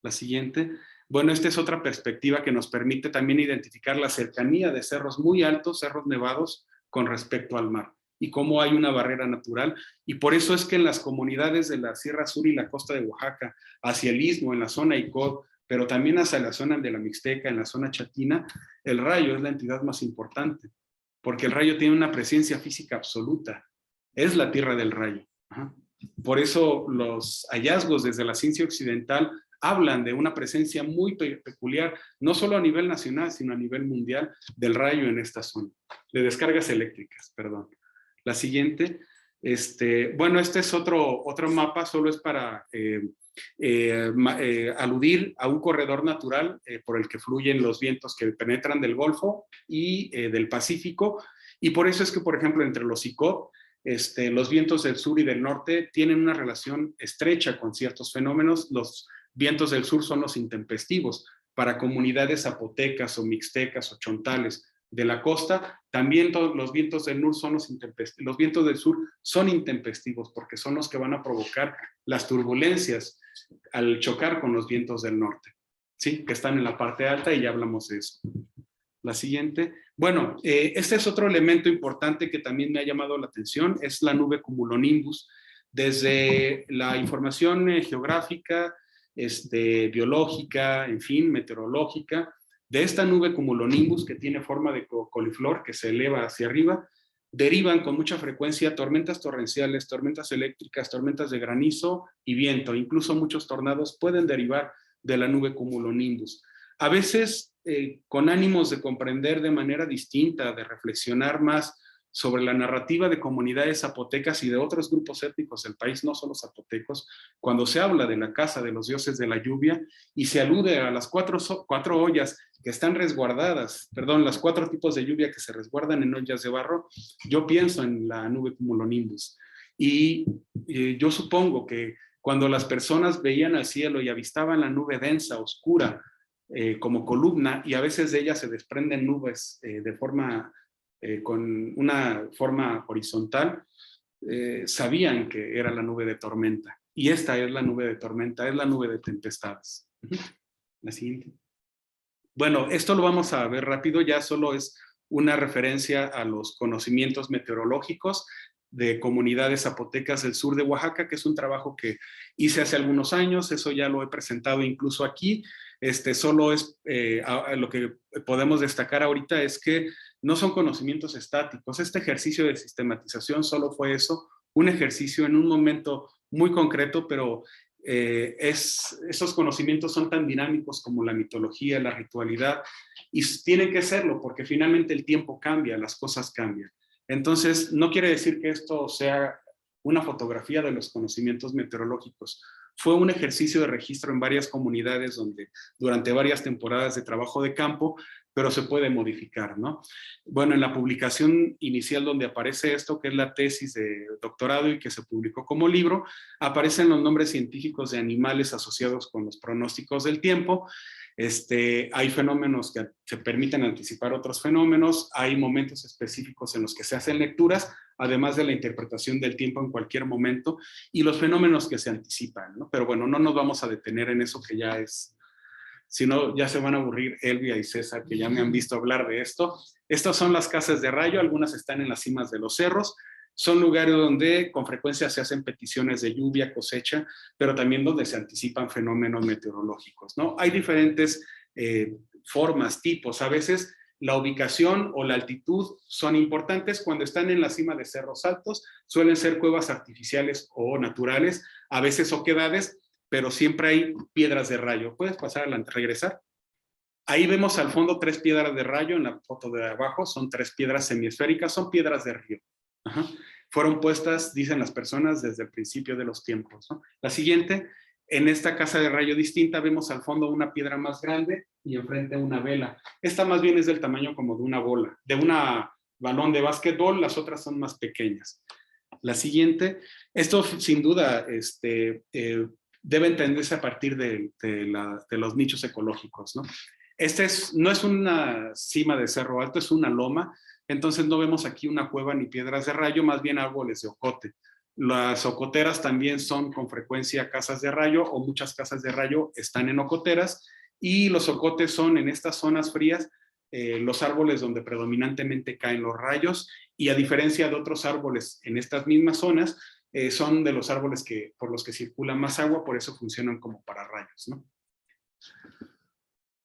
La siguiente. Bueno, esta es otra perspectiva que nos permite también identificar la cercanía de cerros muy altos, cerros nevados, con respecto al mar y cómo hay una barrera natural. Y por eso es que en las comunidades de la Sierra Sur y la costa de Oaxaca, hacia el Istmo, en la zona Icod, pero también hacia la zona de la Mixteca, en la zona Chatina, el rayo es la entidad más importante, porque el rayo tiene una presencia física absoluta. Es la tierra del rayo. Ajá. Por eso los hallazgos desde la ciencia occidental hablan de una presencia muy peculiar, no solo a nivel nacional, sino a nivel mundial, del rayo en esta zona, de descargas eléctricas, perdón. La siguiente, bueno, este es otro mapa, solo es para aludir a un corredor natural por el que fluyen los vientos que penetran del Golfo y del Pacífico, y por eso es que, por ejemplo, entre los ICOP, los vientos del sur y del norte tienen una relación estrecha con ciertos fenómenos. Los vientos del sur son los intempestivos. Para comunidades zapotecas o mixtecas o chontales de la costa, también todos los vientos del sur son los vientos del sur son intempestivos porque son los que van a provocar las turbulencias al chocar con los vientos del norte, ¿sí? Que están en la parte alta y ya hablamos de eso. La siguiente. Bueno, este es otro elemento importante que también me ha llamado la atención, es la nube cumulonimbus. Desde la información geográfica, biológica, en fin, meteorológica, de esta nube cumulonimbus que tiene forma de coliflor que se eleva hacia arriba, derivan con mucha frecuencia tormentas torrenciales, tormentas eléctricas, tormentas de granizo y viento. Incluso muchos tornados pueden derivar de la nube cumulonimbus. A veces con ánimos de comprender de manera distinta, de reflexionar más sobre la narrativa de comunidades zapotecas y de otros grupos étnicos del país, no solo zapotecos, cuando se habla de la casa de los dioses de la lluvia y se alude a las cuatro ollas que están resguardadas, perdón, las 4 tipos de lluvia que se resguardan en ollas de barro, yo pienso en la nube cumulonimbus. Y yo supongo que cuando las personas veían al cielo y avistaban la nube densa, oscura, como columna, y a veces de ella se desprenden nubes con una forma horizontal, sabían que era la nube de tormenta. Y esta es la nube de tormenta, es la nube de tempestades. La siguiente. Bueno, esto lo vamos a ver rápido, ya solo es una referencia a los conocimientos meteorológicos de comunidades zapotecas del sur de Oaxaca, que es un trabajo que hice hace algunos años, eso ya lo he presentado incluso aquí. Solo es lo que podemos destacar ahorita es que no son conocimientos estáticos. Este ejercicio de sistematización solo fue eso, un ejercicio en un momento muy concreto, pero esos conocimientos son tan dinámicos como la mitología, la ritualidad, y tienen que serlo porque finalmente el tiempo cambia, las cosas cambian. Entonces, no quiere decir que esto sea una fotografía de los conocimientos meteorológicos. Fue un ejercicio de registro en varias comunidades durante varias temporadas de trabajo de campo, pero se puede modificar, ¿no? Bueno, en la publicación inicial donde aparece esto, que es la tesis de doctorado y que se publicó como libro, aparecen los nombres científicos de animales asociados con los pronósticos del tiempo. Hay fenómenos que se permiten anticipar otros fenómenos, hay momentos específicos en los que se hacen lecturas, además de la interpretación del tiempo en cualquier momento, y los fenómenos que se anticipan, ¿no? Pero bueno, no nos vamos a detener en eso que ya es, si no, ya se van a aburrir Elvia y César, que ya me han visto hablar de esto. Estas son las casas de rayo, algunas están en las cimas de los cerros, son lugares donde con frecuencia se hacen peticiones de lluvia, cosecha, pero también donde se anticipan fenómenos meteorológicos, ¿no? Hay diferentes formas, tipos. A veces la ubicación o la altitud son importantes. Cuando están en la cima de cerros altos, suelen ser cuevas artificiales o naturales, a veces oquedades, pero siempre hay piedras de rayo. ¿Puedes pasar adelante, regresar? Ahí vemos al fondo 3 piedras de rayo, en la foto de abajo son 3 piedras semiesféricas, son piedras de río. Ajá. Fueron puestas, dicen las personas, desde el principio de los tiempos, ¿no? La siguiente, en esta casa de rayo distinta vemos al fondo una piedra más grande y enfrente una vela. Esta más bien es del tamaño como de una bola, de un balón de básquetbol, las otras son más pequeñas. La siguiente, esto sin duda debe entenderse a partir de los nichos ecológicos, ¿no? No es una cima de cerro alto, es una loma, entonces no vemos aquí una cueva ni piedras de rayo, más bien árboles de ocote. Las ocoteras también son con frecuencia casas de rayo, o muchas casas de rayo están en ocoteras, y los ocotes son en estas zonas frías los árboles donde predominantemente caen los rayos, y a diferencia de otros árboles en estas mismas zonas, son de los árboles por los que circula más agua, por eso funcionan como pararrayos, ¿no?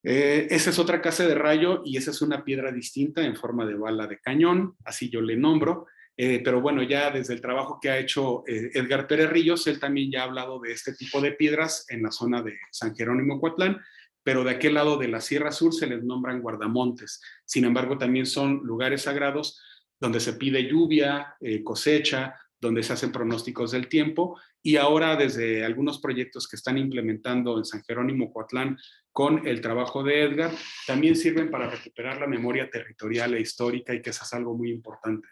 Esa es otra casa de rayo y esa es una piedra distinta en forma de bala de cañón, así yo le nombro. Pero bueno, ya desde el trabajo que ha hecho Edgar Pérez Ríos, él también ya ha hablado de este tipo de piedras en la zona de San Jerónimo Coatlán, pero de aquel lado de la Sierra Sur se les nombran guardamontes. Sin embargo, también son lugares sagrados donde se pide lluvia, cosecha, donde se hacen pronósticos del tiempo, y ahora desde algunos proyectos que están implementando en San Jerónimo Coatlán con el trabajo de Edgar, también sirven para recuperar la memoria territorial e histórica, y que eso es algo muy importante.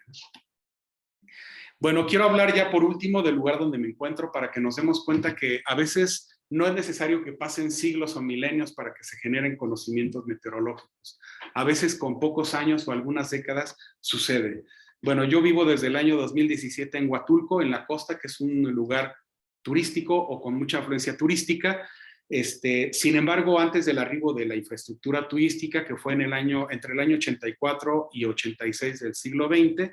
Bueno, quiero hablar ya por último del lugar donde me encuentro para que nos demos cuenta que a veces no es necesario que pasen siglos o milenios para que se generen conocimientos meteorológicos. A veces con pocos años o algunas décadas sucede. Bueno, yo vivo desde el año 2017 en Huatulco, en la costa, que es un lugar turístico o con mucha afluencia turística. Sin embargo, antes del arribo de la infraestructura turística, que fue entre el año 84 y 86 del siglo XX,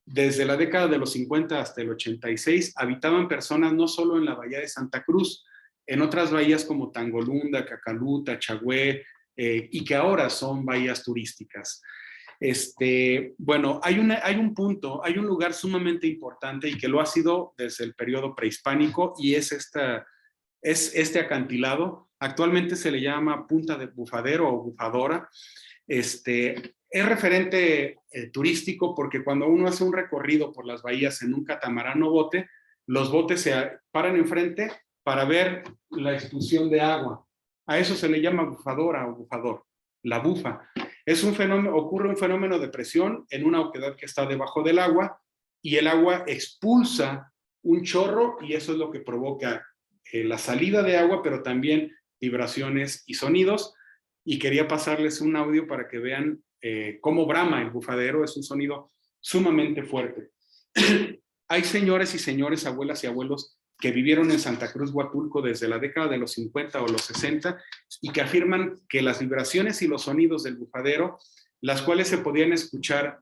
desde la década de los 50 hasta el 86, habitaban personas no solo en la bahía de Santa Cruz, en otras bahías como Tangolunda, Cacaluta, Chagüé, y que ahora son bahías turísticas. Bueno, hay un lugar sumamente importante y que lo ha sido desde el periodo prehispánico, y es este acantilado. Actualmente se le llama Punta de Bufadero o Bufadora. Es referente turístico porque cuando uno hace un recorrido por las bahías en un catamarán o bote, los botes se paran enfrente para ver la expulsión de agua. A eso se le llama bufadora o bufador, la bufa. Ocurre un fenómeno de presión en una oquedad que está debajo del agua, y el agua expulsa un chorro, y eso es lo que provoca la salida de agua, pero también vibraciones y sonidos. Y quería pasarles un audio para que vean cómo brama el bufadero. Es un sonido sumamente fuerte. Hay señores y señores, abuelas y abuelos que vivieron en Santa Cruz, Huatulco, desde la década de los 50 o los 60, y que afirman que las vibraciones y los sonidos del bufadero, las cuales se podían escuchar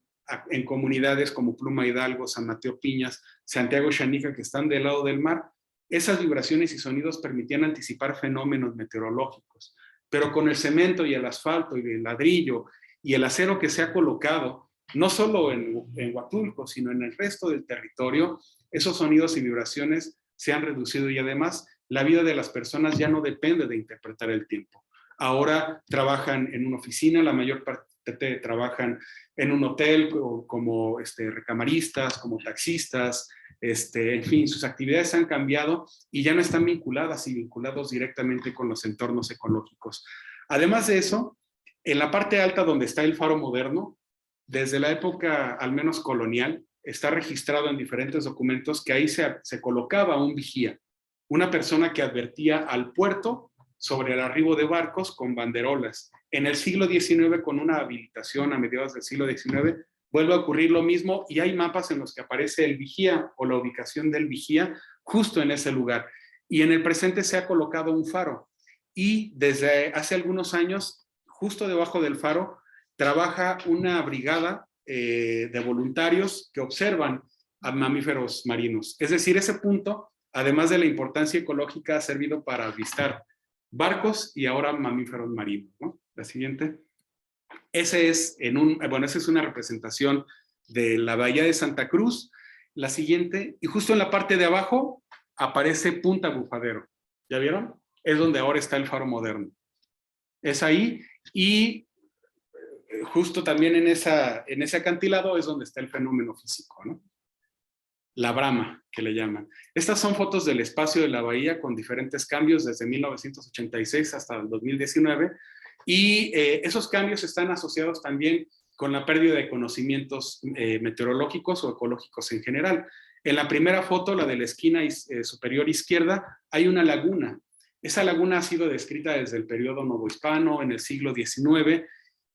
en comunidades como Pluma Hidalgo, San Mateo Piñas, Santiago Xanica, que están del lado del mar, esas vibraciones y sonidos permitían anticipar fenómenos meteorológicos. Pero con el cemento y el asfalto y el ladrillo y el acero que se ha colocado, no solo en Huatulco, sino en el resto del territorio, esos sonidos y vibraciones se han reducido, y además la vida de las personas ya no depende de interpretar el tiempo. Ahora trabajan en una oficina, la mayor parte trabajan en un hotel como recamaristas, como taxistas, en fin, sus actividades han cambiado y ya no están vinculados directamente con los entornos ecológicos. Además de eso, en la parte alta donde está el faro moderno, desde la época al menos colonial, está registrado en diferentes documentos que ahí se colocaba un vigía, una persona que advertía al puerto sobre el arribo de barcos con banderolas. En el siglo XIX, con una habilitación a mediados del siglo XIX, vuelve a ocurrir lo mismo, y hay mapas en los que aparece el vigía o la ubicación del vigía justo en ese lugar. Y en el presente se ha colocado un faro, y desde hace algunos años, justo debajo del faro, trabaja una brigada de voluntarios que observan a mamíferos marinos. Es decir, ese punto, además de la importancia ecológica, ha servido para avistar barcos y ahora mamíferos marinos, ¿no? La siguiente. Esa es una representación de la bahía de Santa Cruz. La siguiente, y justo en la parte de abajo aparece Punta Bufadero. ¿Ya vieron? Es donde ahora está el faro moderno. Es ahí, y justo también en ese acantilado es donde está el fenómeno físico, ¿no? La brama, que le llaman. Estas son fotos del espacio de la bahía con diferentes cambios desde 1986 hasta el 2019, y esos cambios están asociados también con la pérdida de conocimientos meteorológicos o ecológicos en general. En la primera foto, la de la esquina superior izquierda, hay una laguna. Esa laguna ha sido descrita desde el periodo novohispano, en el siglo XIX,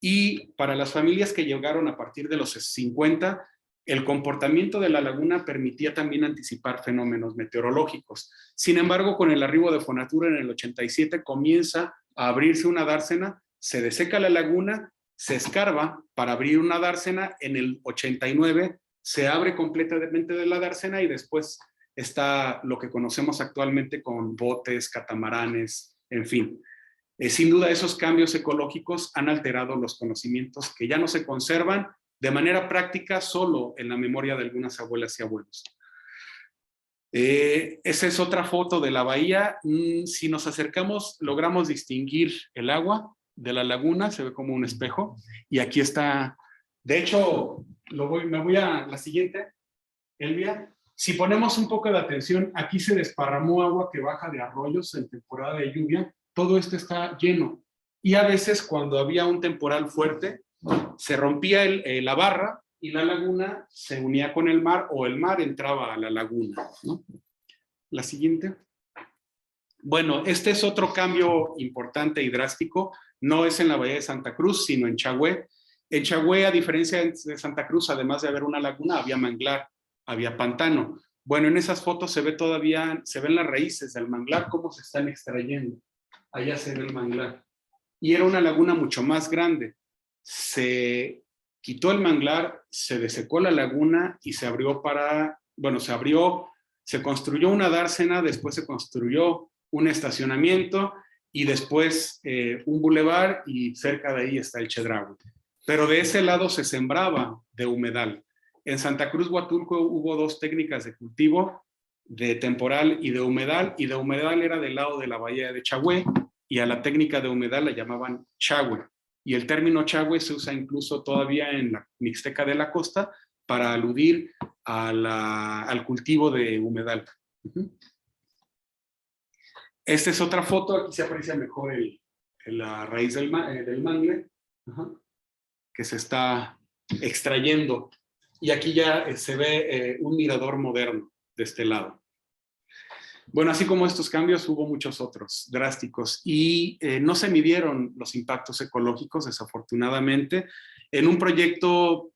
y para las familias que llegaron a partir de los 50, el comportamiento de la laguna permitía también anticipar fenómenos meteorológicos. Sin embargo, con el arribo de Fonatura en el 87, comienza a abrirse una dársena, se deseca la laguna, se escarba para abrir una dársena. En el 89 se abre completamente de la dársena, y después está lo que conocemos actualmente con botes, catamaranes, en fin. Sin duda, esos cambios ecológicos han alterado los conocimientos que ya no se conservan de manera práctica solo en la memoria de algunas abuelas y abuelos. Esa es otra foto de la bahía. Si nos acercamos, logramos distinguir el agua de la laguna, se ve como un espejo, y aquí está. De hecho, me voy a la siguiente, Elvia. Si ponemos un poco de atención, aquí se desparramó agua que baja de arroyos en temporada de lluvia. Todo esto está lleno, y a veces cuando había un temporal fuerte, se rompía la barra y la laguna se unía con el mar, o el mar entraba a la laguna, ¿no? La siguiente. Bueno, este es otro cambio importante y drástico. No es en la bahía de Santa Cruz, sino en Chagüé. En Chagüé, a diferencia de Santa Cruz, además de haber una laguna, había manglar, había pantano. Bueno, en esas fotos se ven las raíces del manglar, cómo se están extrayendo. allá se ve el manglar. Y era una laguna mucho más grande. Se quitó el manglar, se desecó la laguna y se abrió se construyó una dársena, después se construyó un estacionamiento y después un bulevar, y cerca de ahí está el Chedraui. Pero de ese lado se sembraba de humedal. En Santa Cruz, Huatulco, hubo 2 técnicas de cultivo, de temporal y de humedal era del lado de la bahía de Chagüe, y a la técnica de humedal la llamaban chagüe. Y el término chagüe se usa incluso todavía en la Mixteca de la Costa para aludir al cultivo de humedal. Esta es otra foto, aquí se aprecia mejor la raíz del mangle, que se está extrayendo. Y aquí ya se ve un mirador moderno de este lado. Bueno, así como estos cambios, hubo muchos otros drásticos y no se midieron los impactos ecológicos, desafortunadamente. En un proyecto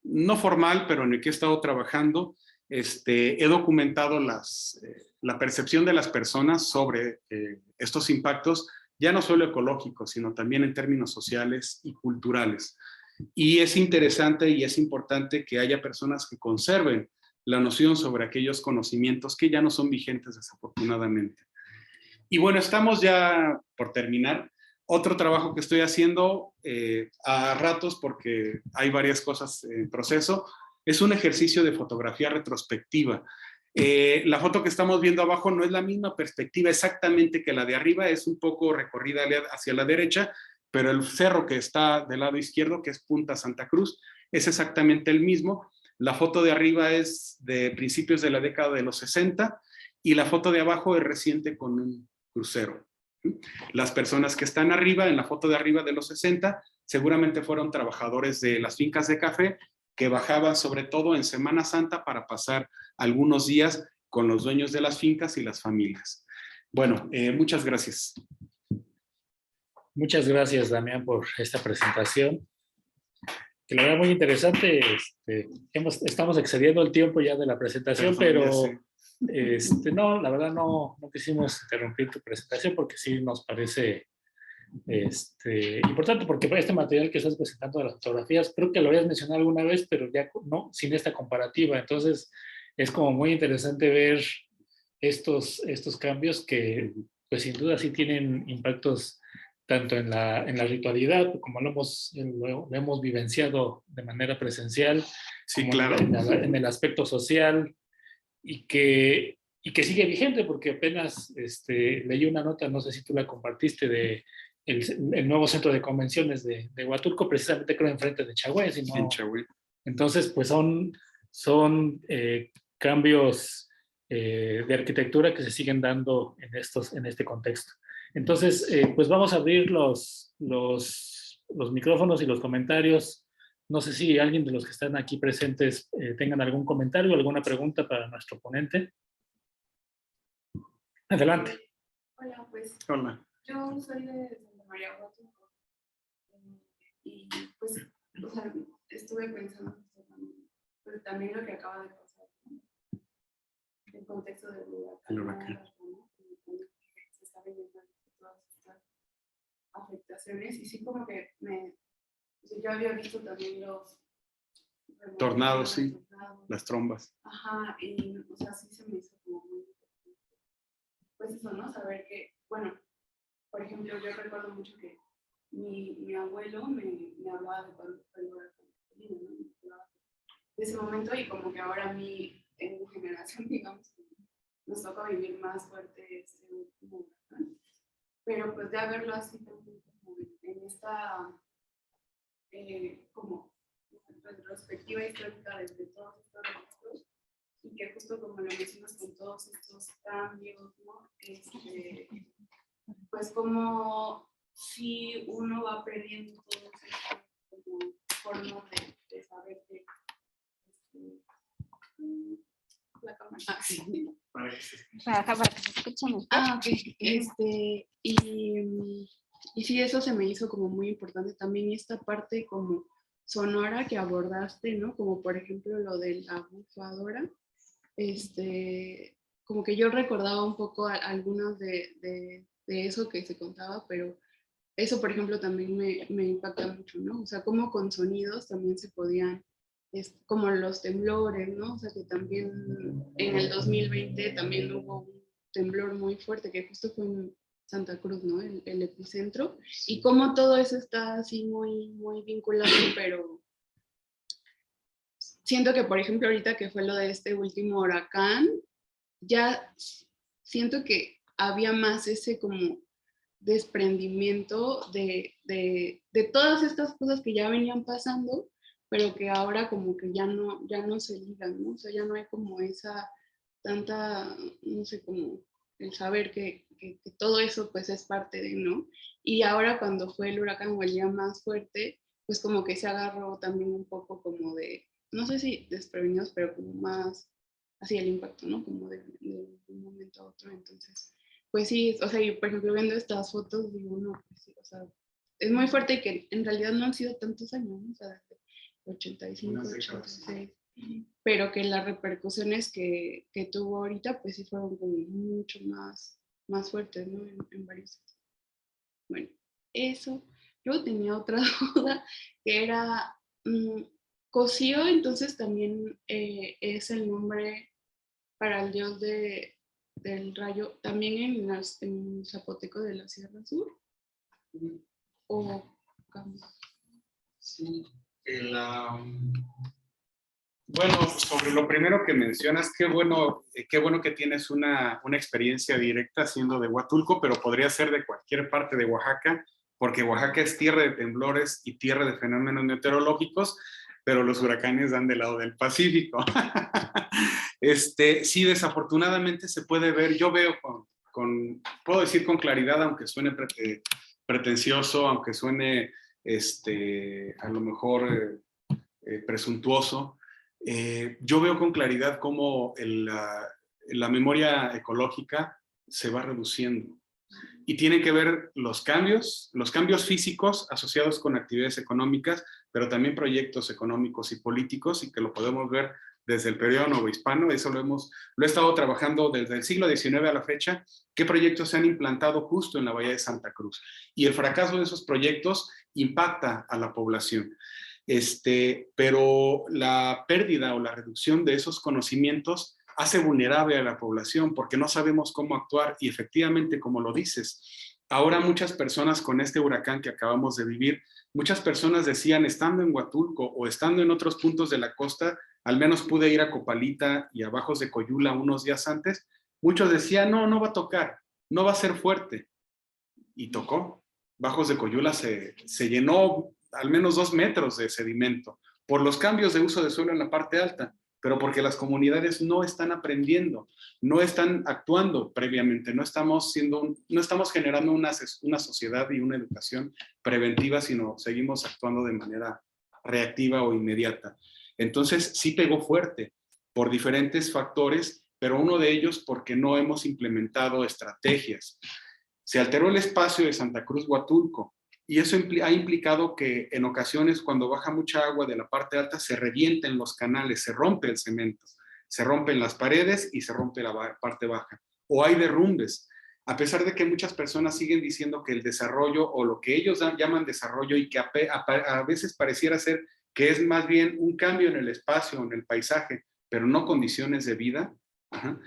no formal, pero en el que he estado trabajando, he documentado la percepción de las personas sobre estos impactos, ya no solo ecológicos, sino también en términos sociales y culturales. Y es interesante y es importante que haya personas que conserven la noción sobre aquellos conocimientos que ya no son vigentes, desafortunadamente. Y bueno, estamos ya por terminar. Otro trabajo que estoy haciendo a ratos, porque hay varias cosas en proceso, es un ejercicio de fotografía retrospectiva. La foto que estamos viendo abajo no es la misma perspectiva exactamente que la de arriba, es un poco recorrida hacia la derecha, pero el cerro que está del lado izquierdo, que es Punta Santa Cruz, es exactamente el mismo. La foto de arriba es de principios de la década de los 60 y la foto de abajo es reciente con un crucero. Las personas que están arriba, en la foto de arriba de los 60, seguramente fueron trabajadores de las fincas de café que bajaban sobre todo en Semana Santa para pasar algunos días con los dueños de las fincas y las familias. Bueno, muchas gracias. Muchas gracias, Damián, por esta presentación, que la verdad muy interesante. Estamos excediendo el tiempo ya de la presentación, pero no, la verdad no quisimos interrumpir tu presentación porque sí nos parece importante, porque este material que estás presentando de las fotografías, creo que lo habías mencionado alguna vez, pero ya no, sin esta comparativa. Entonces, es como muy interesante ver estos cambios que, pues sin duda sí tienen impactos tanto en la ritualidad, como lo hemos vivenciado de manera presencial, sí, como claro, en el aspecto social, y que sigue vigente, porque apenas leí una nota, no sé si tú la compartiste, de el nuevo centro de convenciones de Huatulco, precisamente creo enfrente de Chagüe. en Chagüe. Entonces, pues son cambios de arquitectura que se siguen dando en este contexto. Entonces, pues vamos a abrir los micrófonos y los comentarios. No sé si alguien de los que están aquí presentes tengan algún comentario o alguna pregunta para nuestro ponente. Adelante. Hola, pues Hola. yo soy de Santa María Huatulco y pues, o sea, estuve pensando pues, también lo que acaba de pasar, ¿no? El contexto del huracán, se está viviendo todas estas afectaciones y sí como que yo había visto también los tornados, sí, las trombas. Ajá, y o sea, sí se me hizo como muy pues eso, ¿no? Saber que, bueno, por ejemplo, yo recuerdo mucho que mi abuelo me hablaba de cuando fue el huracán, ¿no? De ese momento, y como que ahora a mí, en mi generación, digamos, nos toca vivir más fuerte este último huracán. Pero pues ya verlo así también como en esta como retrospectiva histórica desde todos estos registros, y que justo como lo mencionas con todos estos cambios, ¿no? Pues como si uno va perdiendo todos estos como formas de saber que la cámara. Ah, sí. Para que se escuche mejor. Ah, ok. Y sí, eso se me hizo como muy importante también, esta parte como sonora que abordaste, ¿no? Como por ejemplo lo de la bufadora. Como que yo recordaba un poco algunas de eso que se contaba, pero eso, por ejemplo, también me impacta mucho, ¿no? O sea, cómo con sonidos también se podían, como los temblores, ¿no? O sea, que también en el 2020 también hubo un temblor muy fuerte, que justo fue en Santa Cruz, ¿no? El epicentro, y cómo todo eso está así muy, muy vinculado, pero siento que, por ejemplo, ahorita que fue lo de este último huracán, ya siento que había más ese como desprendimiento de todas estas cosas que ya venían pasando, pero que ahora como que ya no se ligan, ¿no? O sea, ya no hay como esa tanta, no sé, como el saber que todo eso pues es parte de, ¿no? Y ahora cuando fue el huracán o el día más fuerte, pues como que se agarró también un poco como de, no sé si desprevenidos, pero como más así el impacto, ¿no? Como de un momento a otro, entonces pues sí, o sea, yo por ejemplo viendo estas fotos digo, no, pues sí, o sea, es muy fuerte y que en realidad no han sido tantos años, ¿no? O sea, desde 85, 86, pero que las repercusiones que tuvo ahorita, pues sí fueron como mucho más fuertes, ¿no? En varios sentidos. Bueno, eso. Luego tenía otra duda, que era, Cosío, entonces también es el nombre para el dios del rayo, también en Zapoteco de la Sierra Sur, o Sí, bueno, sobre lo primero que mencionas, qué bueno que tienes una experiencia directa siendo de Huatulco, pero podría ser de cualquier parte de Oaxaca, porque Oaxaca es tierra de temblores y tierra de fenómenos meteorológicos, pero los huracanes dan del lado del Pacífico. Sí, desafortunadamente se puede ver, yo veo puedo decir con claridad, aunque suene pretencioso, aunque suene a lo mejor presuntuoso, yo veo con claridad cómo la memoria ecológica se va reduciendo. Y tiene que ver los cambios físicos asociados con actividades económicas, pero también proyectos económicos y políticos, y que lo podemos ver desde el periodo novohispano. Eso lo he estado trabajando desde el siglo XIX a la fecha, qué proyectos se han implantado justo en la Bahía de Santa Cruz. Y el fracaso de esos proyectos impacta a la población. Pero la pérdida o la reducción de esos conocimientos hace vulnerable a la población porque no sabemos cómo actuar, y efectivamente, como lo dices, ahora muchas personas con este huracán que acabamos de vivir, muchas personas decían, estando en Huatulco o estando en otros puntos de la costa, al menos pude ir a Copalita y a Bajos de Coyula unos días antes, muchos decían, no va a tocar, no va a ser fuerte, y tocó. Bajos de Coyula se llenó al menos 2 metros de sedimento por los cambios de uso de suelo en la parte alta, pero porque las comunidades no están aprendiendo, no están actuando previamente, no estamos generando una sociedad y una educación preventiva, sino seguimos actuando de manera reactiva o inmediata. Entonces sí pegó fuerte por diferentes factores, pero uno de ellos porque no hemos implementado estrategias. Se alteró el espacio de Santa Cruz Huatulco, y eso ha implicado que en ocasiones cuando baja mucha agua de la parte alta se revienten los canales, se rompe el cemento, se rompen las paredes y se rompe la parte baja. O hay derrumbes, a pesar de que muchas personas siguen diciendo que el desarrollo, o lo que ellos llaman desarrollo, y que a veces pareciera ser que es más bien un cambio en el espacio, en el paisaje, pero no condiciones de vida. Ajá.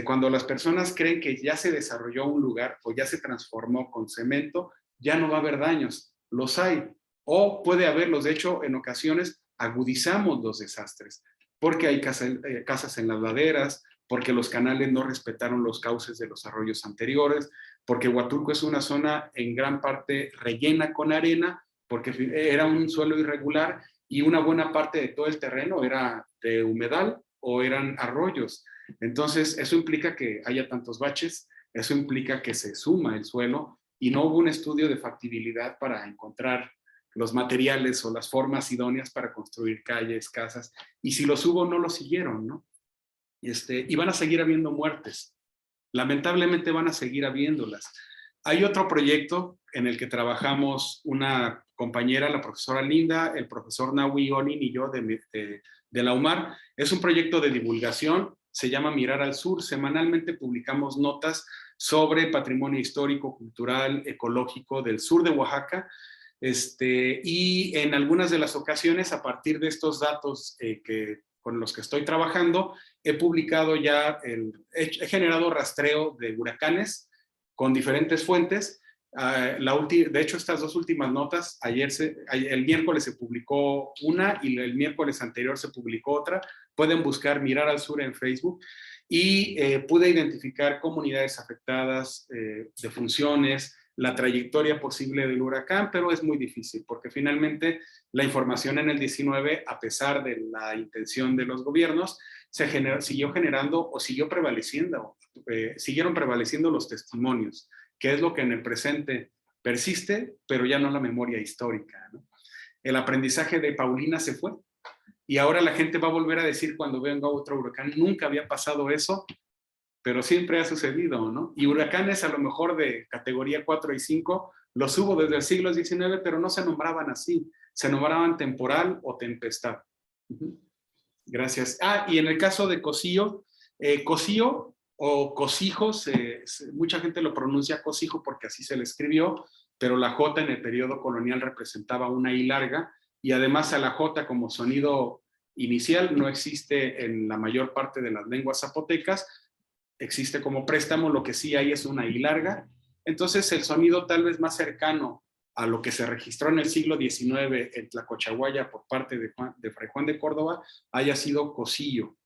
Cuando las personas creen que ya se desarrolló un lugar o ya se transformó con cemento, ya no va a haber daños. Los hay, o puede haberlos. De hecho, en ocasiones agudizamos los desastres, porque hay casas en las laderas, porque los canales no respetaron los cauces de los arroyos anteriores, porque Huatulco es una zona en gran parte rellena con arena, porque era un suelo irregular y una buena parte de todo el terreno era de humedal o eran arroyos. Entonces, eso implica que haya tantos baches, eso implica que se suma el suelo, y no hubo un estudio de factibilidad para encontrar los materiales o las formas idóneas para construir calles, casas, y si los hubo, no los siguieron, ¿no? Y van a seguir habiendo muertes. Lamentablemente van a seguir habiéndolas. Hay otro proyecto en el que trabajamos una compañera, la profesora Linda, el profesor Nahui Olin y yo de la UMAR. Es un proyecto de divulgación, se llama Mirar al Sur. Semanalmente publicamos notas sobre patrimonio histórico, cultural, ecológico del sur de Oaxaca. Y en algunas de las ocasiones, a partir de estos datos con los que estoy trabajando, he publicado ya, he generado rastreo de huracanes con diferentes fuentes. De hecho, estas dos últimas notas, el miércoles se publicó una y el miércoles anterior se publicó otra. Pueden buscar Mirar al Sur en Facebook y pude identificar comunidades afectadas, defunciones, la trayectoria posible del huracán, pero es muy difícil porque finalmente la información en el 19, a pesar de la intención de los gobiernos, siguió generando o siguieron prevaleciendo los testimonios, que es lo que en el presente persiste, pero ya no la memoria histórica, ¿no? El aprendizaje de Paulina se fue y ahora la gente va a volver a decir cuando venga otro huracán, nunca había pasado eso, pero siempre ha sucedido, ¿no? Y huracanes a lo mejor de categoría 4 y 5 los hubo desde el siglo XIX, pero no se nombraban así, se nombraban temporal o tempestad. Gracias. Y en el caso de Cosillo, Cosillo o Cosijos, mucha gente lo pronuncia Cosijo porque así se le escribió, pero la J en el periodo colonial representaba una I larga, y además a la J como sonido inicial no existe en la mayor parte de las lenguas zapotecas, existe como préstamo, lo que sí hay es una I larga. Entonces el sonido tal vez más cercano a lo que se registró en el siglo XIX en Tlacochahuaya por parte de Fray Juan de Córdoba haya sido Cosillo.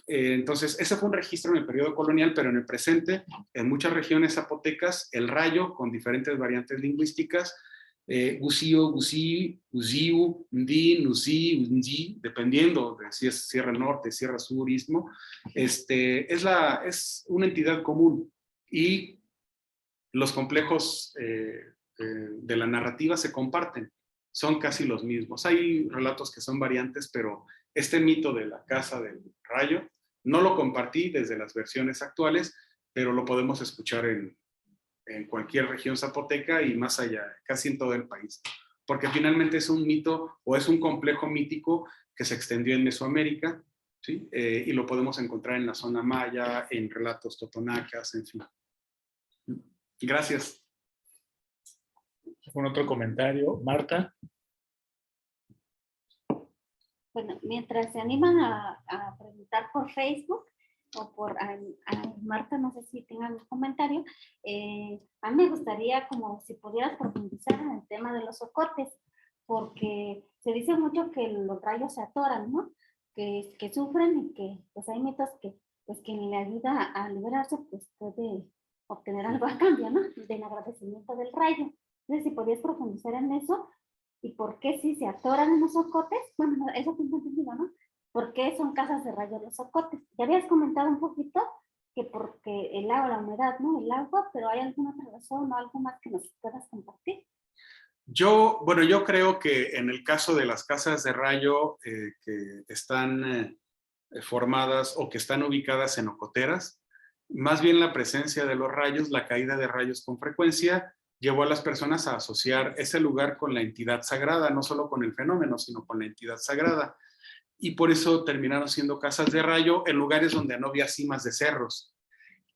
Entonces ese fue un registro en el periodo colonial, pero en el presente, en muchas regiones zapotecas, el rayo con diferentes variantes lingüísticas, Gusío, Gusí, Uziu, Ndi, Nusí, Undi, dependiendo de si es Sierra Norte, Sierra Sur, Istmo, es una entidad común, y los complejos de la narrativa se comparten, son casi los mismos. Hay relatos que son variantes, pero este mito de la Casa del Rayo no lo compartí desde las versiones actuales, pero lo podemos escuchar en cualquier región zapoteca y más allá, casi en todo el país, porque finalmente es un mito o es un complejo mítico que se extendió en Mesoamérica, ¿sí? Y lo podemos encontrar en la zona maya, en relatos totonacas, en fin. Gracias. ¿Algún otro comentario? Marta. Bueno, mientras se animan a preguntar por Facebook o por Marta, no sé si tengan un comentario, a mí me gustaría como si pudieras profundizar en el tema de los ocotes, porque se dice mucho que los rayos se atoran, ¿no? Que sufren y que pues hay mitos que pues quien le ayuda a liberarse pues puede obtener algo a cambio, ¿no? Del agradecimiento del rayo. Entonces, si podías profundizar en eso, y por qué si se atoran en los ocotes, bueno, eso tengo entendido, ¿no? ¿Por qué son casas de rayo los ocotes? Ya habías comentado un poquito que porque el agua, la humedad, ¿no? El agua, pero ¿hay alguna otra razón o algo más que nos puedas compartir? Yo creo que en el caso de las casas de rayo que están formadas o que están ubicadas en ocoteras, más bien la presencia de los rayos, la caída de rayos con frecuencia, llevó a las personas a asociar ese lugar con la entidad sagrada, no solo con el fenómeno, sino con la entidad sagrada. Y por eso terminaron siendo casas de rayo en lugares donde no había cimas de cerros.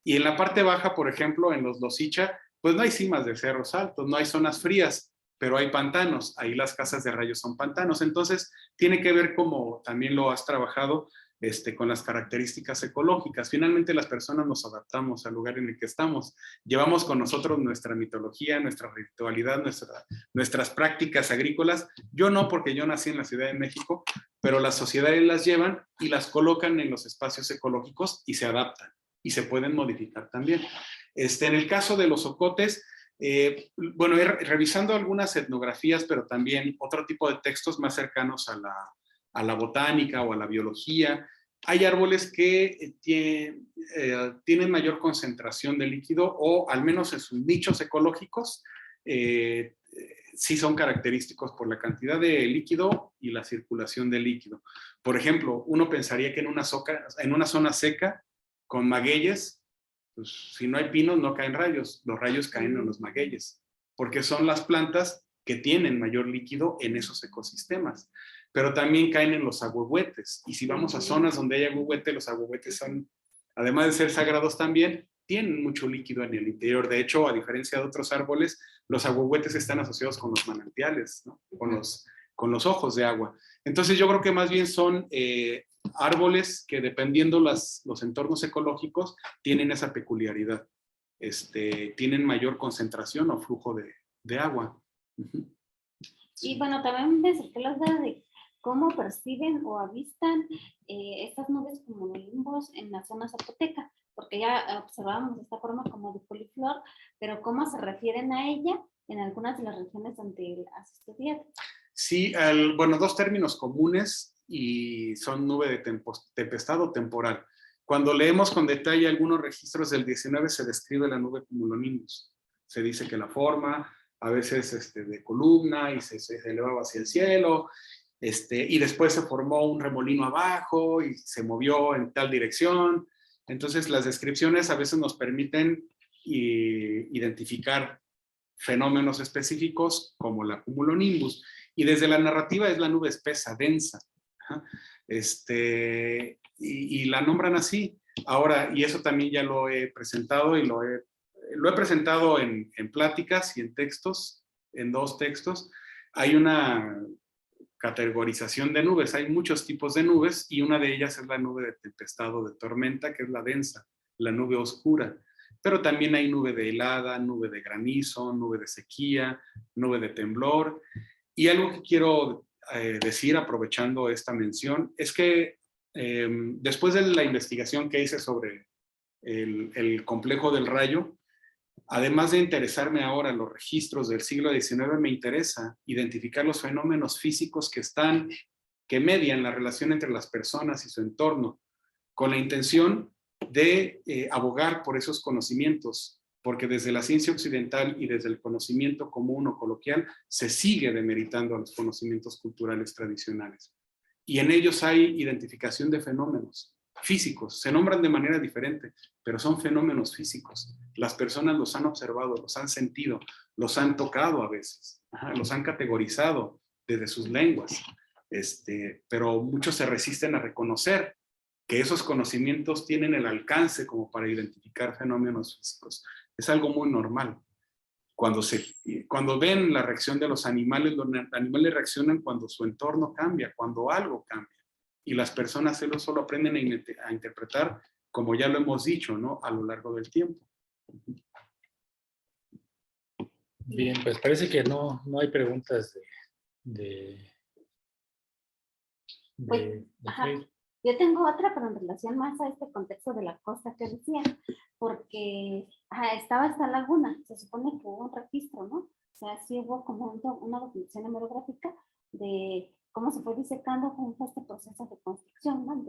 Y en la parte baja, por ejemplo, en los Losicha, pues no hay cimas de cerros altos, no hay zonas frías, pero hay pantanos. Ahí las casas de rayo son pantanos. Entonces, tiene que ver, como también lo has trabajado, con las características ecológicas. Finalmente las personas nos adaptamos al lugar en el que estamos. Llevamos con nosotros nuestra mitología, nuestra ritualidad, nuestras prácticas agrícolas. Yo no, porque yo nací en la Ciudad de México, pero las sociedades las llevan y las colocan en los espacios ecológicos y se adaptan y se pueden modificar también. En el caso de los ocotes, bueno, revisando algunas etnografías, pero también otro tipo de textos más cercanos a la botánica o a la biología, hay árboles que tienen mayor concentración de líquido, o al menos en sus nichos ecológicos, sí son característicos por la cantidad de líquido y la circulación de líquido. Por ejemplo, uno pensaría que en una zona seca, con magueyes, pues, si no hay pinos no caen rayos, los rayos caen en los magueyes, porque son las plantas que tienen mayor líquido en esos ecosistemas. Pero también caen en los ahuehuetes, y si vamos a zonas donde hay ahuehuete, los ahuehuetes son, además de ser sagrados también, tienen mucho líquido en el interior. De hecho, a diferencia de otros árboles, los ahuehuetes están asociados con los manantiales, ¿no? Con los ojos de agua. Entonces yo creo que más bien son árboles que, dependiendo los entornos ecológicos, tienen esa peculiaridad. Tienen mayor concentración o flujo de agua. Uh-huh. Y bueno, también me surgió la duda de cómo perciben o avistan estas nubes cumulonimbus en la zona zapoteca, porque ya observábamos esta forma como de poliflor, pero cómo se refieren a ella en algunas de las regiones donde has estudiado. Sí, bueno, dos términos comunes y son nube de tempestad o temporal. Cuando leemos con detalle algunos registros del 19 se describe la nube cumulonimbus. Se dice que la forma, a veces de columna y se elevaba hacia el cielo, y después se formó un remolino abajo y se movió en tal dirección. Entonces las descripciones a veces nos permiten identificar fenómenos específicos como la cumulonimbus. Y desde la narrativa es la nube espesa, densa. Y la nombran así. Ahora, y eso también ya lo he presentado y lo he presentado en pláticas y en textos, en 2 textos. Hay una categorización de nubes, hay muchos tipos de nubes y una de ellas es la nube de tempestad o de tormenta, que es la densa, la nube oscura. Pero también hay nube de helada, nube de granizo, nube de sequía, nube de temblor. Y algo que quiero decir, aprovechando esta mención, es que después de la investigación que hice sobre el complejo del Rayo, además de interesarme ahora en los registros del siglo XIX, me interesa identificar los fenómenos físicos que median la relación entre las personas y su entorno, con la intención de abogar por esos conocimientos, porque desde la ciencia occidental y desde el conocimiento común o coloquial se sigue demeritando a los conocimientos culturales tradicionales. Y en ellos hay identificación de fenómenos físicos, se nombran de manera diferente, pero son fenómenos físicos. Las personas los han observado, los han sentido, los han tocado a veces, los han categorizado desde sus lenguas, pero muchos se resisten a reconocer que esos conocimientos tienen el alcance como para identificar fenómenos físicos. Es algo muy normal. Cuando ven la reacción de los animales reaccionan cuando su entorno cambia, cuando algo cambia. Y las personas solo aprenden a interpretar, como ya lo hemos dicho, ¿no? A lo largo del tiempo. Bien, pues parece que no hay preguntas Pues, yo tengo otra, pero en relación más a este contexto de la costa que decía, porque estaba esta laguna, se supone que hubo un registro, ¿no? O sea, sí hubo como una documentación hemerográfica de cómo se fue disecando cómo fue este proceso de construcción, ¿no?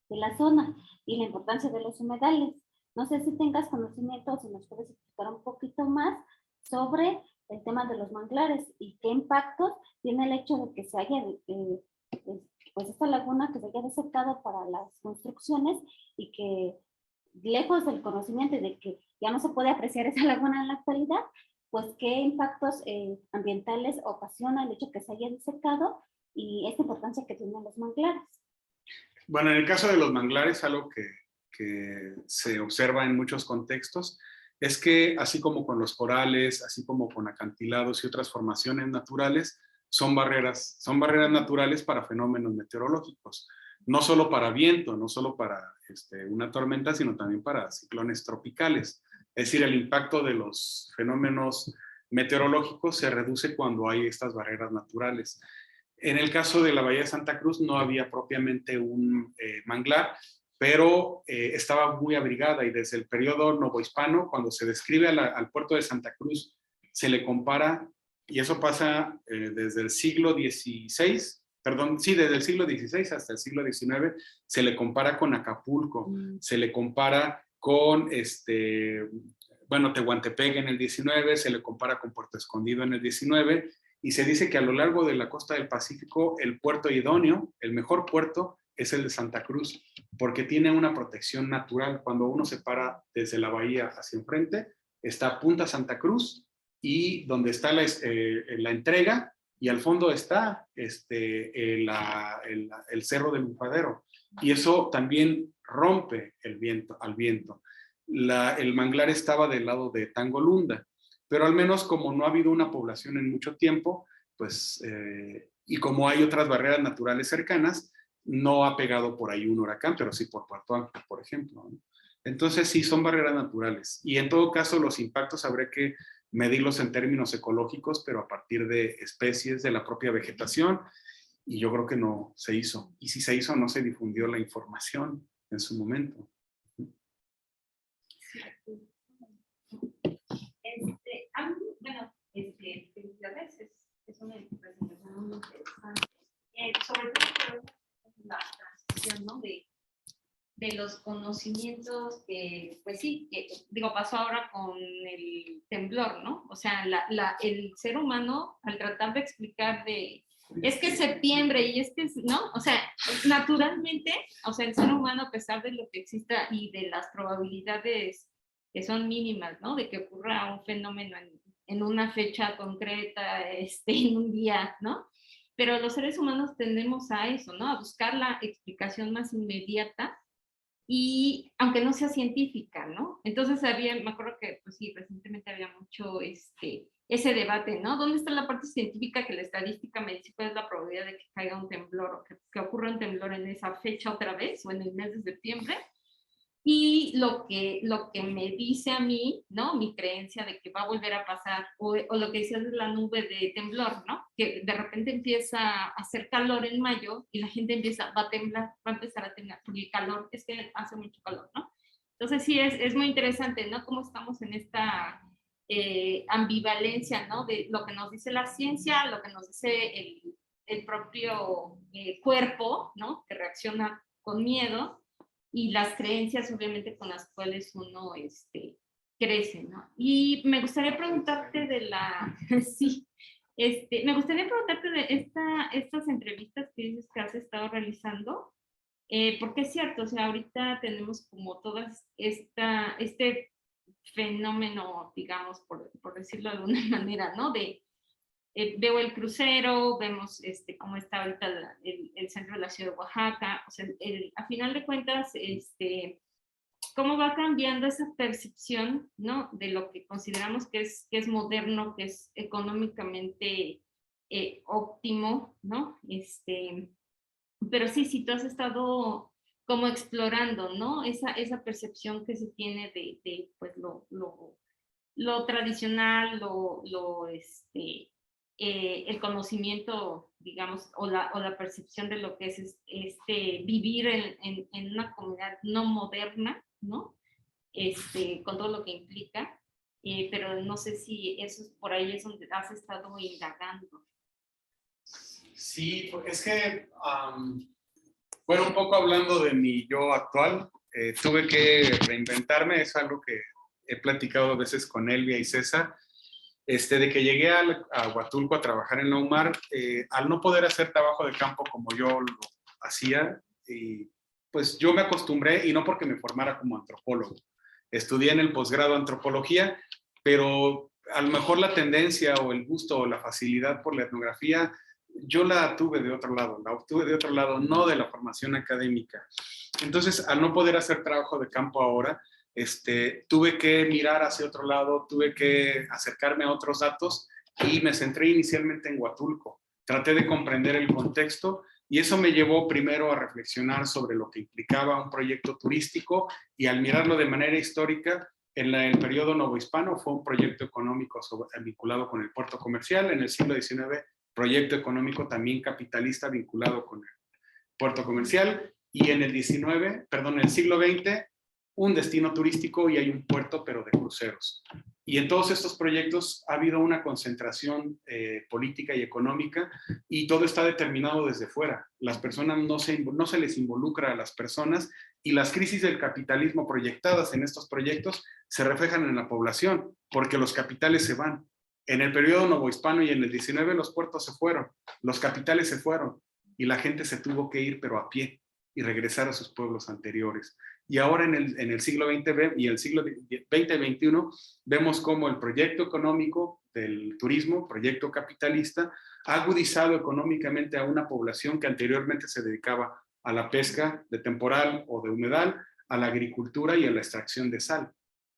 de la zona y la importancia de los humedales. No sé si tengas conocimiento, si nos puedes explicar un poquito más sobre el tema de los manglares y qué impactos tiene el hecho de que se haya pues esta laguna que se haya desecado para las construcciones y que lejos del conocimiento de que ya no se puede apreciar esa laguna en la actualidad, pues qué impactos ambientales ocasiona el hecho que se haya desecado y esta importancia que tienen los manglares. Bueno, en el caso de los manglares, algo que se observa en muchos contextos es que, así como con los corales, así como con acantilados y otras formaciones naturales, son barreras naturales para fenómenos meteorológicos. No solo para viento, no solo para una tormenta, sino también para ciclones tropicales. Es decir, el impacto de los fenómenos meteorológicos se reduce cuando hay estas barreras naturales. En el caso de la Bahía de Santa Cruz no había propiamente un manglar, pero estaba muy abrigada y desde el periodo novohispano, cuando se describe al puerto de Santa Cruz, se le compara, y eso pasa desde el siglo XVI, desde el siglo XVI hasta el siglo XIX, se le compara con Acapulco, se le compara con Tehuantepec en el 19, se le compara con Puerto Escondido en el 19, y se dice que a lo largo de la costa del Pacífico, el puerto idóneo, el mejor puerto, es el de Santa Cruz, porque tiene una protección natural. Cuando uno se para desde la bahía hacia enfrente, está Punta Santa Cruz, y donde está la entrega, y al fondo está el Cerro del Bufadero. Y eso también rompe al viento. el manglar estaba del lado de Tangolunda, pero al menos como no ha habido una población en mucho tiempo, pues, y como hay otras barreras naturales cercanas, no ha pegado por ahí un huracán, pero sí por Puerto Ángel, por ejemplo, ¿no? Entonces sí, son barreras naturales. Y en todo caso, los impactos habrá que medirlos en términos ecológicos, pero a partir de especies, de la propia vegetación, y yo creo que no se hizo. Y si se hizo, no se difundió la información en su momento. Felicidades, es una presentación muy interesante. Sobre todo la transición, ¿no? De los conocimientos que, pues sí, que digo, pasó ahora con el temblor, ¿no? O sea, el ser humano, al tratar de explicar es que es septiembre y es que, ¿no? O sea, naturalmente, o sea, el ser humano, a pesar de lo que exista y de las probabilidades que son mínimas, ¿no? De que ocurra un fenómeno en una fecha concreta, en un día, ¿no? Pero los seres humanos tendemos a eso, ¿no? A buscar la explicación más inmediata, y aunque no sea científica, ¿no? Entonces me acuerdo que, pues sí, recientemente había mucho ese debate, ¿no? ¿Dónde está la parte científica que la estadística me dice cuál es la probabilidad de que caiga un temblor o que ocurra un temblor en esa fecha otra vez o en el mes de septiembre? Y lo que me dice a mí, ¿no? Mi creencia de que va a volver a pasar, o lo que decías de la nube de temblor, ¿no? Que de repente empieza a hacer calor en mayo y la gente va a temblar, va a empezar a temblar, porque el calor, es que hace mucho calor, ¿no? Entonces sí, es muy interesante, ¿no? Cómo estamos en esta ambivalencia, ¿no? De lo que nos dice la ciencia, lo que nos dice el propio cuerpo, ¿no? Que reacciona con miedo, y las creencias obviamente con las cuales uno crece, ¿no? Y me gustaría preguntarte sí, me gustaría preguntarte de estas entrevistas que dices que has estado realizando, porque es cierto, o sea, ahorita tenemos como todas este fenómeno, digamos, por decirlo de alguna manera, ¿no? Veo el crucero, vemos cómo está ahorita el centro de la ciudad de Oaxaca, o sea, a final de cuentas, cómo va cambiando esa percepción, ¿no? De lo que consideramos que es moderno, que es económicamente óptimo, ¿no? Pero sí, tú has estado como explorando, ¿no? Esa percepción que se tiene de pues, lo tradicional, el conocimiento, digamos, o la percepción de lo que es vivir en una comunidad no moderna, ¿no? Con todo lo que implica, pero no sé si eso por ahí es donde has estado indagando. Sí, es que, bueno, un poco hablando de mi yo actual, tuve que reinventarme, es algo que he platicado a veces con Elvia y César, de que llegué a Huatulco a trabajar en la UMAR, al no poder hacer trabajo de campo como yo lo hacía, pues yo me acostumbré, y no porque me formara como antropólogo, estudié en el posgrado antropología, pero a lo mejor la tendencia o el gusto o la facilidad por la etnografía, yo la tuve de otro lado, no de la formación académica. Entonces, al no poder hacer trabajo de campo ahora, tuve que mirar hacia otro lado, tuve que acercarme a otros datos y me centré inicialmente en Huatulco. Traté de comprender el contexto y eso me llevó primero a reflexionar sobre lo que implicaba un proyecto turístico, y al mirarlo de manera histórica, en el periodo novohispano fue un proyecto económico vinculado con el puerto comercial, en el siglo XIX proyecto económico también capitalista vinculado con el puerto comercial, y en el siglo XX, un destino turístico y hay un puerto, pero de cruceros. Y en todos estos proyectos ha habido una concentración política y económica, y todo está determinado desde fuera. Las personas no se les involucra a las personas, y las crisis del capitalismo proyectadas en estos proyectos se reflejan en la población, porque los capitales se van. En el periodo novohispano y en el 19 los puertos se fueron, los capitales se fueron, y la gente se tuvo que ir, pero a pie, y regresar a sus pueblos anteriores. Y ahora en el siglo XX y el siglo XX-XXI vemos cómo el proyecto económico del turismo, proyecto capitalista, ha agudizado económicamente a una población que anteriormente se dedicaba a la pesca de temporal o de humedal, a la agricultura y a la extracción de sal.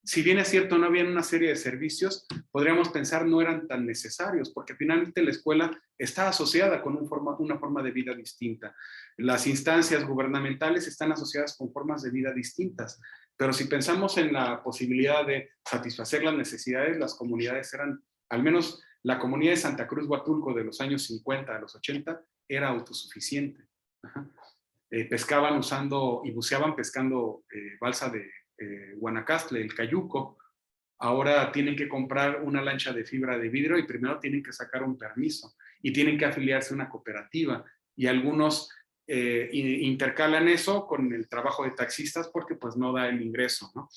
Si bien es cierto, no había una serie de servicios, podríamos pensar no eran tan necesarios, porque finalmente la escuela está asociada con una forma de vida distinta. Las instancias gubernamentales están asociadas con formas de vida distintas, pero si pensamos en la posibilidad de satisfacer las necesidades, las comunidades eran, al menos la comunidad de Santa Cruz Huatulco de los años 50 a los 80, era autosuficiente. Pescaban usando y buceaban pescando balsa de Guanacaste, el cayuco. Ahora tienen que comprar una lancha de fibra de vidrio y primero tienen que sacar un permiso y tienen que afiliarse a una cooperativa, y algunos intercalan eso con el trabajo de taxistas porque pues no da el ingreso, ¿no?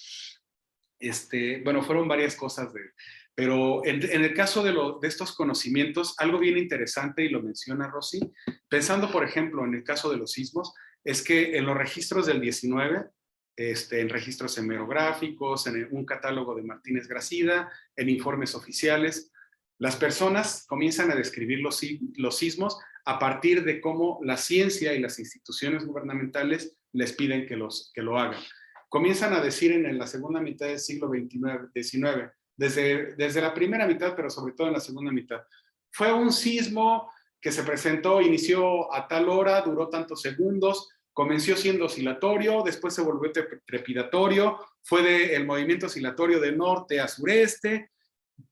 Bueno, fueron varias cosas pero en el caso de estos conocimientos, algo bien interesante, y lo menciona Rosy, pensando por ejemplo en el caso de los sismos, es que en los registros del 19, en registros hemerográficos, en un catálogo de Martínez Gracida, en informes oficiales, las personas comienzan a describir los sismos a partir de cómo la ciencia y las instituciones gubernamentales les piden que lo hagan. Comienzan a decir en la segunda mitad del siglo XIX, desde la primera mitad, pero sobre todo en la segunda mitad, fue un sismo que se presentó, inició a tal hora, duró tantos segundos, comenzó siendo oscilatorio, después se volvió trepidatorio, fue el movimiento oscilatorio de norte a sureste.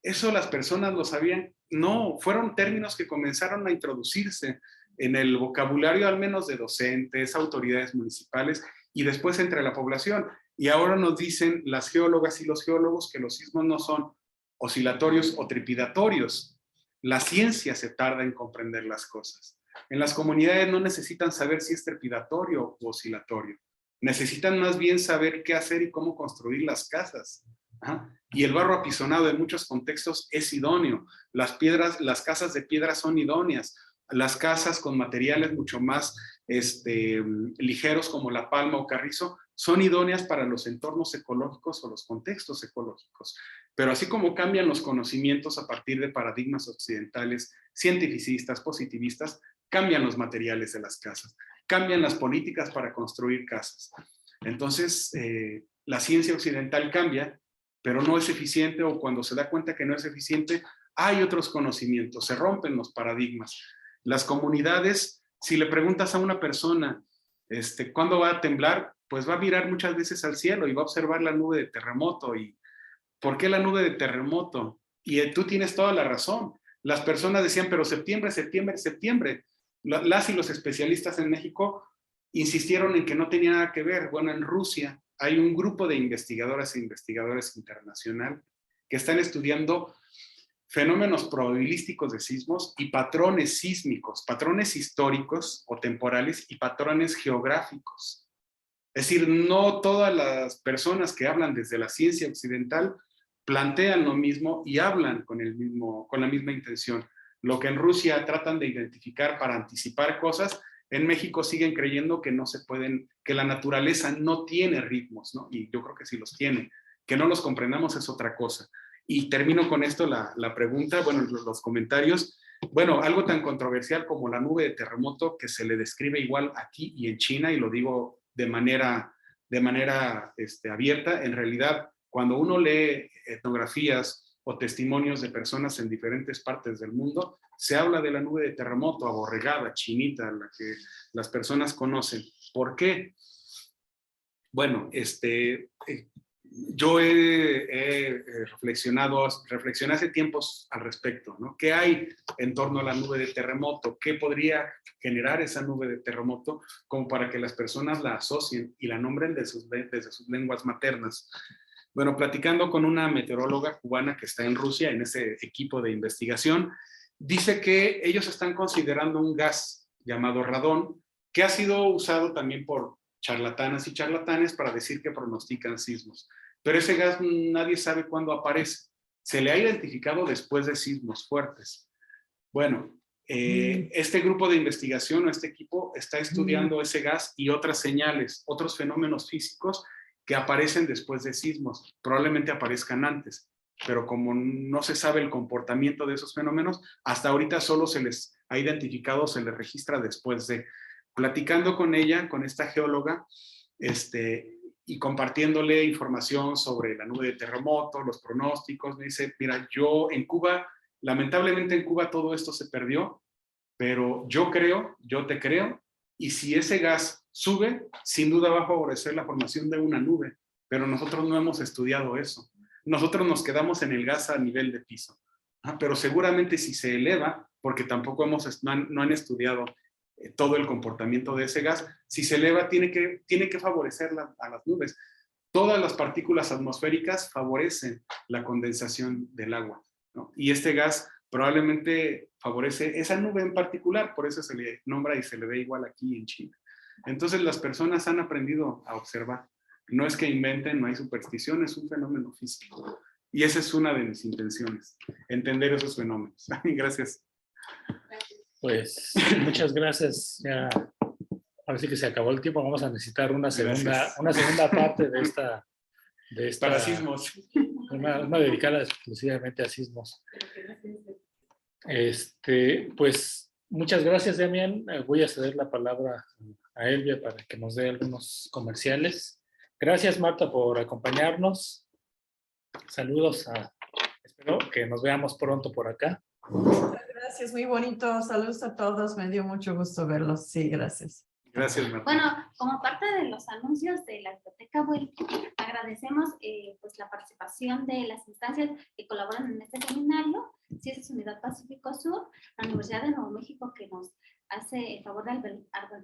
Eso las personas lo sabían. No, fueron términos que comenzaron a introducirse en el vocabulario al menos de docentes, autoridades municipales y después entre la población. Y ahora nos dicen las geólogas y los geólogos que los sismos no son oscilatorios o trepidatorios. La ciencia se tarda en comprender las cosas. En las comunidades no necesitan saber si es trepidatorio o oscilatorio. Necesitan más bien saber qué hacer y cómo construir las casas. Y el barro apisonado en muchos contextos es idóneo. Las casas de piedra son idóneas. Las casas con materiales mucho más ligeros como la palma o carrizo son idóneas para los entornos ecológicos o los contextos ecológicos. Pero así como cambian los conocimientos a partir de paradigmas occidentales, cientificistas, positivistas, cambian los materiales de las casas, cambian las políticas para construir casas. Entonces, la ciencia occidental cambia, pero no es eficiente, o cuando se da cuenta que no es eficiente, hay otros conocimientos, se rompen los paradigmas. Las comunidades, si le preguntas a una persona, ¿cuándo va a temblar? Pues va a mirar muchas veces al cielo y va a observar la nube de terremoto. ¿Y por qué la nube de terremoto? Y tú tienes toda la razón. Las personas decían, pero septiembre, septiembre, septiembre. Las y los especialistas en México insistieron en que no tenía nada que ver. Bueno, en Rusia hay un grupo de investigadoras e investigadores internacional que están estudiando fenómenos probabilísticos de sismos y patrones sísmicos, patrones históricos o temporales y patrones geográficos. Es decir, no todas las personas que hablan desde la ciencia occidental plantean lo mismo y hablan con la misma intención. Lo que en Rusia tratan de identificar para anticipar cosas, en México siguen creyendo que no se pueden, que la naturaleza no tiene ritmos, ¿no? Y yo creo que sí los tiene. Que no los comprendamos es otra cosa. Y termino con esto la pregunta, bueno, los comentarios. Bueno, algo tan controversial como la nube de terremoto, que se le describe igual aquí y en China, y lo digo de manera abierta, en realidad, cuando uno lee etnografías o testimonios de personas en diferentes partes del mundo, se habla de la nube de terremoto, aborregada, chinita, la que las personas conocen. ¿Por qué? Bueno, yo reflexioné hace tiempos al respecto, ¿no? ¿Qué hay en torno a la nube de terremoto? ¿Qué podría generar esa nube de terremoto como para que las personas la asocien y la nombren desde sus lenguas maternas? Bueno, platicando con una meteoróloga cubana que está en Rusia, en ese equipo de investigación, dice que ellos están considerando un gas llamado radón, que ha sido usado también por charlatanas y charlatanes para decir que pronostican sismos. Pero ese gas nadie sabe cuándo aparece. Se le ha identificado después de sismos fuertes. Bueno, este grupo de investigación o este equipo está estudiando ese gas y otras señales, otros fenómenos físicos que aparecen después de sismos. Probablemente aparezcan antes, pero como no se sabe el comportamiento de esos fenómenos, hasta ahorita solo se les ha identificado, se les registra después de. Platicando con ella, con esta geóloga, y compartiéndole información sobre la nube de terremoto, los pronósticos. Me dice, mira, yo en Cuba, lamentablemente en Cuba todo esto se perdió, pero yo te creo, y si ese gas sube, sin duda va a favorecer la formación de una nube, pero nosotros no hemos estudiado eso. Nosotros nos quedamos en el gas a nivel de piso. Pero seguramente si se eleva, porque tampoco no han estudiado todo el comportamiento de ese gas, si se eleva tiene que favorecer a las nubes. Todas las partículas atmosféricas favorecen la condensación del agua, ¿no? Y este gas probablemente favorece esa nube en particular, por eso se le nombra y se le ve igual aquí en China. Entonces las personas han aprendido a observar. No es que inventen, no hay superstición, es un fenómeno físico. Y esa es una de mis intenciones, entender esos fenómenos. Gracias. Pues muchas gracias. Ya, ahora sí que se acabó el tiempo. Vamos a necesitar una segunda parte de esta Para sismos. una dedicada exclusivamente a sismos. Pues muchas gracias, Damián. Voy a ceder la palabra a Elvia para que nos dé algunos comerciales. Gracias, Marta, por acompañarnos. Saludos. Espero que nos veamos pronto por acá. Gracias, muy bonito. Saludos a todos. Me dio mucho gusto verlos. Sí, gracias. Gracias, Marta. Bueno, como parte de los anuncios de la Biblioteca Huelqui, agradecemos pues la participación de las instancias que colaboran en este seminario, Ciencias Unidad Pacífico Sur, la Universidad de Nuevo México, que nos hace el favor de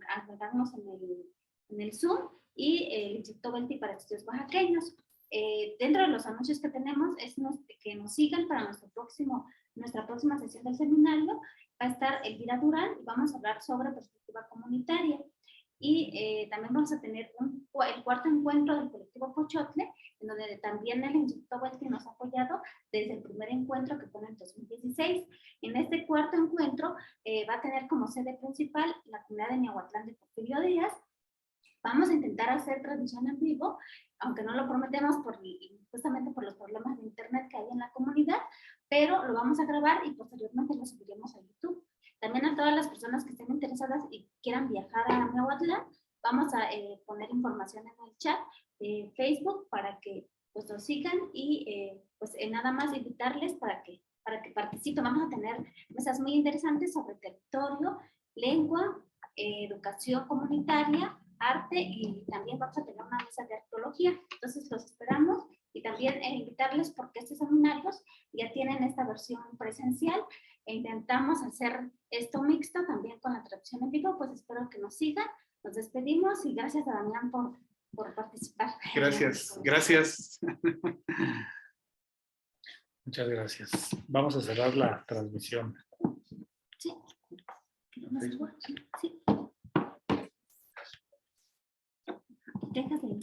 albergarnos en el Zoom, y el Instituto Huelqui para Estudios Oaxaqueños. Dentro de los anuncios que tenemos es que nos sigan para nuestra próxima sesión del seminario. Va a estar Elvira Durán y vamos a hablar sobre perspectiva comunitaria. Y también vamos a tener el cuarto encuentro del colectivo Pochotle, en donde también el Instituto Huelqui nos ha apoyado desde el primer encuentro que fue en el 2016. En este cuarto encuentro va a tener como sede principal la comunidad de Miahuatlán de Porfirio Díaz. Vamos a intentar hacer transmisión en vivo, aunque no lo prometemos justamente por los problemas de internet que hay en la comunidad, pero lo vamos a grabar y posteriormente lo subiremos a YouTube. También a todas las personas que estén interesadas y quieran viajar a Miahuatlán, vamos a poner información en el chat de Facebook para que pues nos sigan y pues nada más invitarles para que participen. Vamos a tener mesas muy interesantes sobre territorio, lengua, educación comunitaria, arte, y también vamos a tener una mesa de arqueología. Entonces los esperamos, y también invitarles porque estos seminarios ya tienen esta versión presencial e intentamos hacer esto mixto también con la traducción en vivo. Pues espero que nos sigan. Nos despedimos y gracias a Damián por participar. Gracias, gracias. Muchas gracias. Vamos a cerrar la transmisión. Sí. Sí. Déjate.